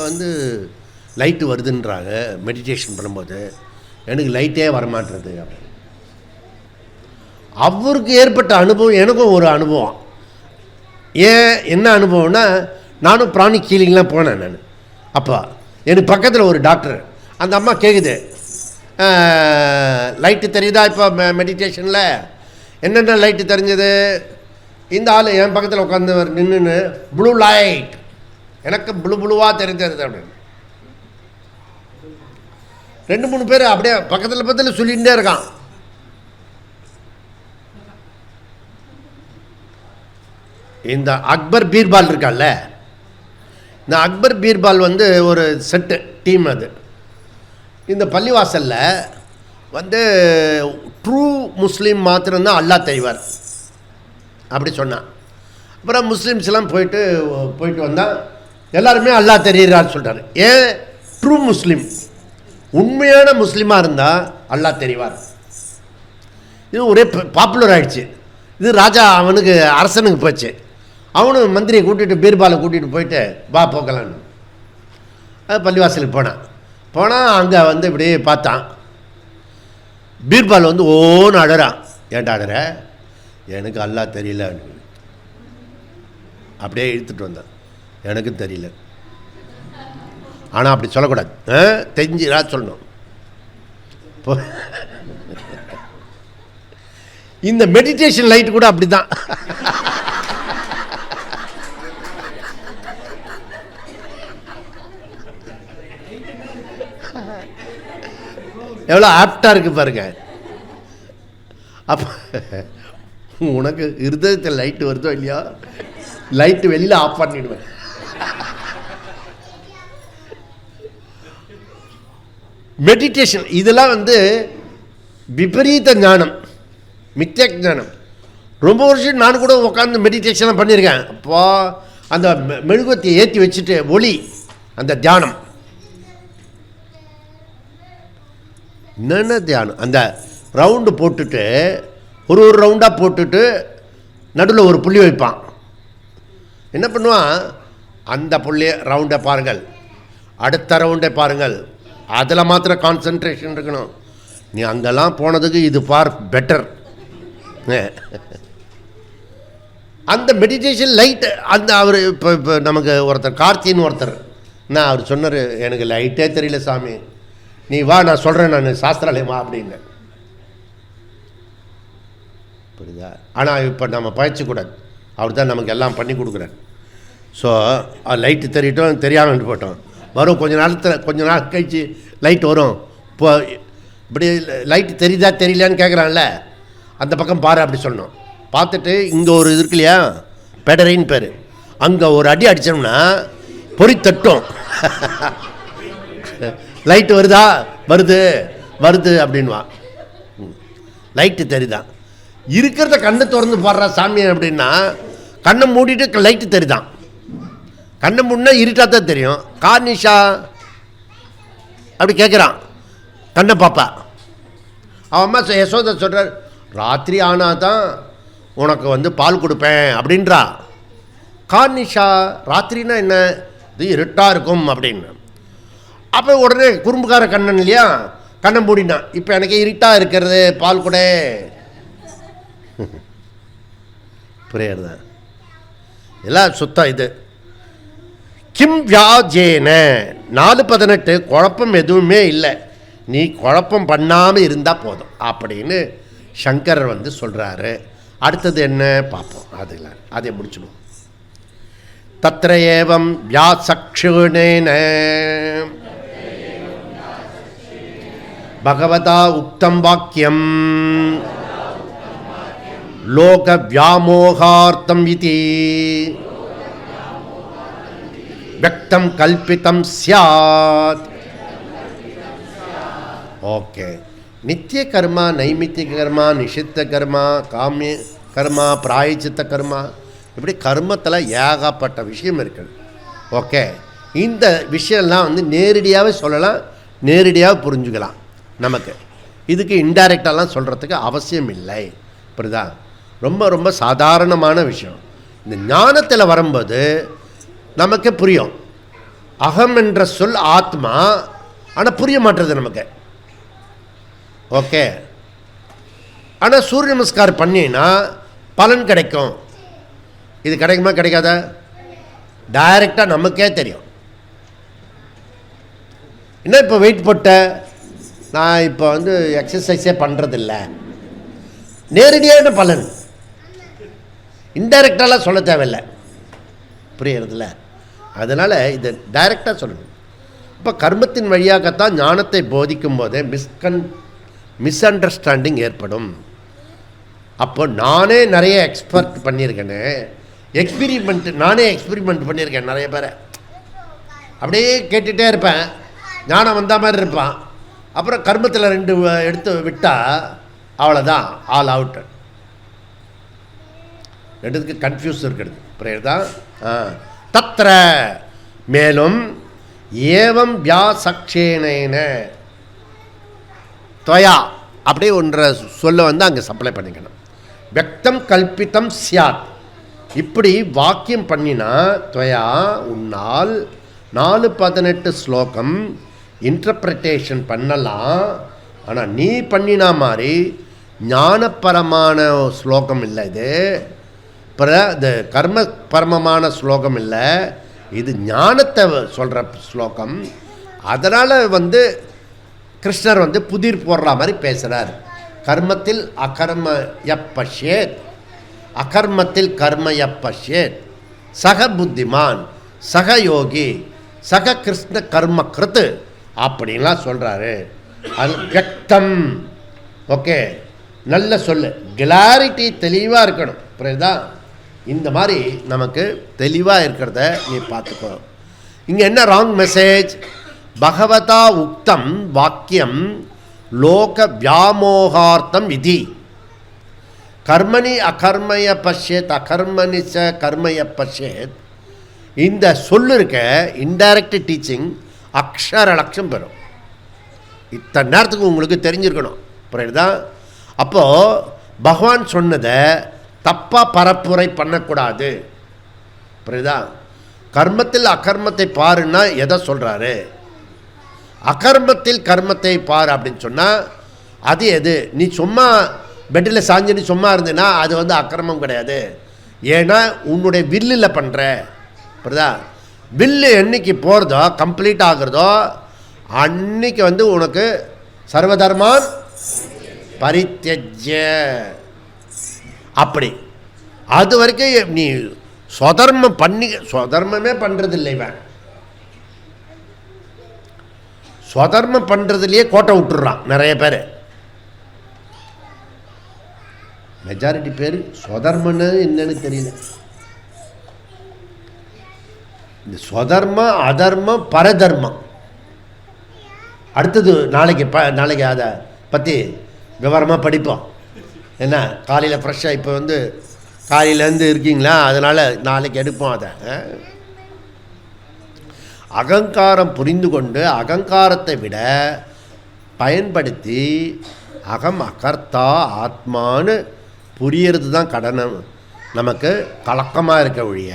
லைட்டு வருதுன்றாங்க மெடிடேஷன் பண்ணும்போது, எனக்கு லைட்டே வரமாட்டுறது அப்படின்னு. அவருக்கு ஏற்பட்ட அனுபவம் எனக்கும் ஒரு அனுபவம். என்ன அனுபவம்னா, நானும் ப்ராணிக் ஹீலிங்லாம் போனேன் நான். அப்போ எனக்கு பக்கத்தில் ஒரு டாக்டர், அந்த அம்மா கேட்குது, லைட்டு தெரியுதா இப்போ மெடிடேஷனில்? என்னென்ன லைட்டு தெரிஞ்சது? இந்த ஆள் என் பக்கத்தில் உட்காந்து நின்று ப்ளூ லைட், எனக்கு ப்ளூவாக தெரிஞ்சது அப்படின்னு. 2-3 பேர் அப்படியே பக்கத்தில் சொல்லிகிட்டே இருக்கான். இந்த அக்பர் பீர்பால் இருக்கால்ல, இந்த அக்பர் பீர்பால் ஒரு செட்டு டீம். அது இந்த பள்ளிவாசலில் ட்ரூ முஸ்லீம் மாத்திரம்தான் அல்லாஹ் தெரிவார் அப்படி சொன்னான். அப்புறம் முஸ்லீம்ஸ்லாம் போயிட்டு வந்தால் எல்லாருமே அல்லாஹ் தெரிகிறான்னு சொல்கிறாரு. ஏன்? ட்ரூ முஸ்லீம், உண்மையான முஸ்லீமாக இருந்தால் அல்லாஹ் தெரிவார். இது ஒரே பாப்புலர் ஆகிடுச்சு. இது ராஜா அவனுக்கு அரசனுக்கு போச்சு. அவனும் மந்திரியை கூட்டிகிட்டு பீர்பாலை கூட்டிகிட்டு போயிட்டு வா போக்கலான்னு அது பள்ளிவாசலுக்கு போனால் அங்கே இப்படியே பார்த்தான். பீர்பால் ஓன்னு அழறான். ஏன்டா அழற? எனக்கு அல்லாஹ் தெரியல. அப்படியே இழுத்துட்டு வந்தான், எனக்கும் தெரியல. ஆனால் அப்படி சொல்லக்கூடாது, தெரிஞ்சுடா சொல்லணும். இந்த மெடிடேஷன் லைட் கூட அப்படிதான். எவ்வளோ ஆப்டா இருக்கு பாருங்க. அப்ப உனக்கு இருதயத்தில் லைட் வருதோ இல்லையா, லைட் வெளியில ஆஃப் பண்ணிடுவேன். மெடிடேஷன் இதெல்லாம் விபரீத ஞானம், மித்யா ஞானம். ரொம்ப வருஷம் நான் கூட உட்காந்து மெடிடேஷன் பண்ணியிருக்கேன். அப்போ அந்த மெழுகுவத்தை ஏற்றி வச்சுட்டு ஒளி, அந்த தியானம் என்னென்ன தியானம். அந்த ரவுண்டு போட்டுட்டு ஒரு ரவுண்டாக போட்டுட்டு நடுவில் ஒரு புள்ளி வைப்பான். என்ன பண்ணுவான், அந்த புள்ளியை ரவுண்டை பாருங்கள், அடுத்த ரவுண்டை பாருங்கள், அதில் மாத்திரம் கான்சன்ட்ரேஷன் இருக்கணும். நீ அங்கெல்லாம் போனதுக்கு இது பார் பெட்டர். அந்த மெடிடேஷன் லைட் அந்த அவர் இப்போ நமக்கு ஒருத்தர் கார்த்தின்னு ஒருத்தர் நான் அவர் சொன்னார், எனக்கு லைட்டே தெரியல சாமி, நீ வா நான் சொல்கிறேன், நான் சாஸ்திராலயமா அப்படின்னு. புரியுதா? ஆனால் இப்போ நம்ம பயிற்சிக்கூடாது, அவர் தான் நமக்கு எல்லாம் பண்ணி கொடுக்குறார். ஸோ லைட்டு தெரியட்டும், தெரியாமல் போட்டோம், வரும் கொஞ்ச நாள் கழிச்சு லைட் வரும். இப்போ இப்படி லைட்டு தெரியுதா தெரியலையான்னு கேட்குறான்ல, அந்த பக்கம் பாரு அப்படி சொன்னோம். பார்த்துட்டு இங்கே ஒரு இது இருக்கு இல்லையா, பெடரின்னு பேர், அங்கே ஒரு அடி அடித்தோம்னா பொறி தட்டும். லைட்டு வருதா, வருது அப்படின்வா. லைட்டு தெரியுதான், இருக்கிறத கண்ணை திறந்து பாடுறா சாமி அப்படின்னா கண்ணை மூடிட்டு லைட்டு தெரியுதான். கண்ணை மூடினா இருட்டாக தான் தெரியும். கார்னிஷா அப்படி கேட்குறான், கண்ணை பாப்பா. அவன் அம்மா யசோதா சொல்கிறார், ராத்திரி ஆனால் தான் உனக்கு பால் கொடுப்பேன் அப்படின்றா. கார்னிஷா ராத்திரினா என்ன, இது இருட்டாக இருக்கும் அப்படின்னு. அப்போ உடனே குறும்புக்கார கண்ணன் இல்லையா, கண்ணை மூடினான், இப்போ எனக்கு இருட்டாக இருக்கிறது, பால் கூட. புரியுறதா? எல்லாம் சுத்தம். இது கிம் வியாஜேன 4:18 குழப்பம் எதுவுமே இல்லை, நீ குழப்பம் பண்ணாமல் இருந்தால் போதும் அப்படின்னு சங்கரர் சொல்கிறாரு. அடுத்தது என்ன பார்ப்போம், அதை முடிச்சுடுவோம். தத்ர ஏவம் வியாசக்ஷுணேன பகவதா உக்தம் வாக்கியம் லோக வியாமோகார்த்தம் இதி व्यक्तं कल्पितं स्यात्. ஓகே, நித்திய கர்மா, நைமித்திக கர்மா, நிஷித்த கர்மா, காமிய கர்மா, பிராயச்சித்த கர்மா, இப்படி கர்மத்தில் ஏகப்பட்ட விஷயம் இருக்குது. ஓகே, இந்த விஷயம்லாம் நேரடியாகவே சொல்லலாம், நேரடியாக புரிஞ்சுக்கலாம். நமக்கு இதுக்கு இன்டைரக்டாலாம் சொல்கிறதுக்கு அவசியம் இல்லை. புரியுதா? ரொம்ப ரொம்ப சாதாரணமான விஷயம். இந்த ஞானத்தில் வரும்போது நமக்கு புரியும். அகம் என்ற சொல் ஆத்மா, ஆனால் புரிய மாட்டுறது நமக்கு. ஓகே, ஆனால் சூரிய நமஸ்காரம் பண்ணினா பலன் கிடைக்கும். இது கிடைக்குமா கிடைக்காதா? டைரெக்டாக நமக்கே தெரியும். என்ன இப்போ வெயிட் போட்ட, நான் இப்போ எக்ஸசைஸே பண்ணுறதில்ல, நேரடியான பலன். இன்டைரக்டாலாம் சொல்ல தேவையில்லை. புரியுறதில்ல? அதனால் இதை டைரெக்டாக சொல்லணும். இப்போ கர்மத்தின் வழியாகத்தான் ஞானத்தை போதிக்கும் போதே மிஸ் அண்டர்ஸ்டாண்டிங் ஏற்படும். அப்போ நானே நிறைய எக்ஸ்பெர்ட் பண்ணியிருக்கேன்னு நானே எக்ஸ்பெரிமெண்ட் பண்ணியிருக்கேன். நிறைய பேரை அப்படியே கேட்டுகிட்டே இருப்பேன், ஞானம் வந்த மாதிரி இருப்பான். அப்புறம் கர்மத்தில் 2 எடுத்து விட்டால் அவ்வளோதான், ஆல் அவுட். ரெண்டுத்துக்கு கன்ஃபியூஸ் இருக்கிறது. புரியுதா? தத்ர மேலும் ஏவம் வியாசக்ஷேன துவயா அப்படியே ஒன்றை சொல்ல அங்கே சப்ளை பண்ணிக்கணும். வியக்தம் கல்பித்தம் சியாத், இப்படி வாக்கியம் பண்ணினா துவயா உன்னால் 4:18 ஸ்லோகம் இன்டர்பிரட்டேஷன் பண்ணலாம். ஆனால் நீ பண்ணினா மாதிரி ஞானப்பரமான ஸ்லோகம் இல்லை இது. இது கர்மபரமமான ஸ்லோகம் இல்லை, இது ஞானத்தை சொல்கிற ஸ்லோகம். அதனால் கிருஷ்ணர் வந்து புதிர் போடுற மாதிரி பேசுகிறார். கர்மத்தில் அகர்மய பஷ்யேத், அகர்மத்தில் கர்மய பஷ்யேத், சக புத்திமான் சக யோகி சக கிருஷ்ண கர்ம கிருத்து அப்படின்லாம் சொல்கிறாரு. அது வியக்தம். ஓகே, நல்ல சொல்லு, கிளாரிட்டி தெளிவாக இருக்கணும். புரியுதா? இந்த மாதிரி நமக்கு தெளிவாக இருக்கிறத நீ பார்த்துக்கோ. இங்கே என்ன ராங் மெசேஜ்? பகவதா உக்தம் வாக்கியம் லோக வியாமோகார்த்தம் விதி. கர்மணி அகர்மய பஷ்யத் அகர்மணி ச கர்மய பஷ்யத். இந்த சொல்லு இருக்க இன்டைரக்ட் டீச்சிங் அக்ஷர லட்சம் பெறும். இத்தனை நேரத்துக்கு உங்களுக்கு தெரிஞ்சிருக்கணும். புரியுதா? அப்போது பகவான் சொன்னதை தப்பாக பரப்புரை பண்ணக்கூடாது. புரியுதா? கர்மத்தில் அகர்மத்தை பாருன்னா எதை சொல்கிறாரு? அகர்மத்தில் கர்மத்தை பார் அப்படின்னு சொன்னால் அது எது? நீ சும்மா பெட்டில் சாஞ்சிட்டு சும்மா இருந்தேன்னா அது வந்து அக்கிரமம் கிடையாது. ஏன்னா உன்னுடைய வில்லில் பண்ணுற. புரியுதா? வில்லு என்னைக்கு போகிறதோ கம்ப்ளீட் ஆகுறதோ அன்னைக்கு வந்து உனக்கு சர்வதர்மான் பரித்யஜ்ய. அப்படி அது வரைக்கும் நீ சொதர்மம் பண்ணி, சொதர்மமே பண்ணுறதில்லை இவன். சொதர்மம் பண்ணுறதுலையே கோட்டை விட்டுறான் நிறைய பேர். மெஜாரிட்டி பேர் சொதர்மன்னு என்னன்னு தெரியல. இந்த சொதர்மம் அதர்மம் பரதர்மம் அடுத்தது நாளைக்கு அதை பற்றி விவரமாக படிப்போம். என்ன காலையில் ஃப்ரெஷ்ஷாக இப்போ வந்து காலையிலேருந்து இருக்கீங்களா, அதனால் நாளைக்கு எடுப்போம் அதை. அகங்காரம் புரிந்து கொண்டு அகங்காரத்தை விட பயன்படுத்தி அகம் அகர்த்தா ஆத்மான்னு புரியறது தான் கடனம். நமக்கு கலக்கமாக இருக்க ஒழிய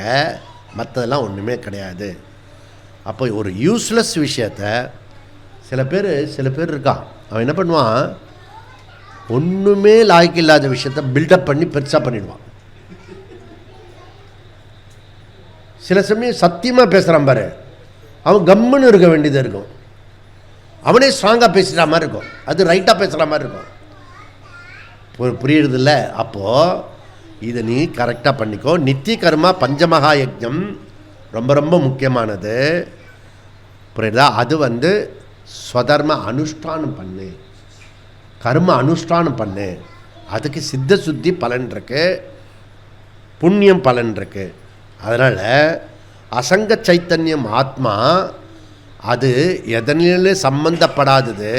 மற்றதெல்லாம் ஒன்றுமே கிடையாது. அப்போ ஒரு யூஸ்லெஸ் விஷயத்த சில பேர் இருக்கான், அவன் என்ன பண்ணுவான், ஒன்றுமே லாய்க்கு இல்லாத விஷயத்த பில்டப் பண்ணி பெருசாக பண்ணிடுவான். சில சமயம் சத்தியமாக பேசுகிறான் பாரு, அவன் கம்முன்னு இருக்க வேண்டியது இருக்கும். அவனே ஸ்ட்ராங்காக பேசுகிற மாதிரி இருக்கும், அது ரைட்டாக பேசுகிற மாதிரி இருக்கும். புரியுறதில்ல? அப்போது இதை நீ கரெக்டாக பண்ணிக்கோ. நித்திய கர்மா பஞ்சமகா யஜ்ஞம் ரொம்ப ரொம்ப முக்கியமானது. புரியுதா? அது வந்து ஸ்வதர்ம அனுஷ்டானம் பண்ணு, கர்ம அனுஷ்டானம் பண்ணு. அதுக்கு சித்த சுத்தி பலன் இருக்கு, புண்ணியம் பலன் இருக்கு. அதனால் அசங்க சைத்தன்யம் ஆத்மா அது எதனிலே சம்பந்தப்படாதது.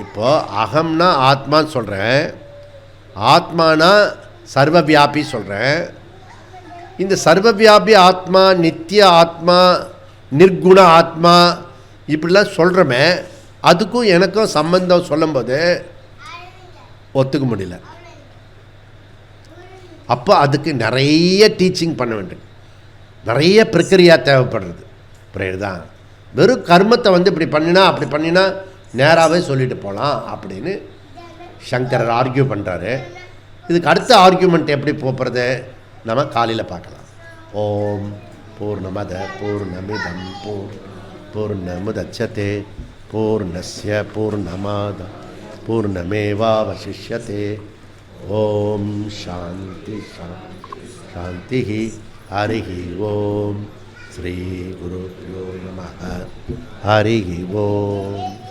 இப்போது அகம்னா ஆத்மான்னு சொல்கிறேன், ஆத்மானா சர்வவியாபி சொல்கிறேன். இந்த சர்வவியாபி ஆத்மா, நித்திய ஆத்மா, நிர்குண ஆத்மா இப்படிலாம் சொல்கிறோமே, அதுக்கும் எனக்கும் சம்பந்தம் சொல்லும்போது ஒத்துக்க முடியல. அப்போ அதுக்கு நிறைய டீச்சிங் பண்ண வேண்டும், நிறைய பிரக்கிரியா தேவைப்படுறது. புரியுதுதான்? வெறும் கர்மத்தை வந்து இப்படி பண்ணினா அப்படி பண்ணினா நேராகவே சொல்லிட்டு போகலாம் அப்படின்னு சங்கரர் ஆர்கியூ பண்ணுறாரு. இதுக்கு அடுத்த ஆர்கியூமெண்ட் எப்படி போகிறது நம்ம காலையில் பார்க்கலாம். ஓம் பூர்ணமத பூர்ணமிதம் பூர்ணமுதட்சதே பூர்ணஸ்ய பூர்ணமாத பூர்ணமேவாவசிஷ்யதே. ஓம் சாந்தி சாந்தி. ஹரி ஓம். ஸ்ரீ குருப்யோ நமः. ஹரி ஓம்.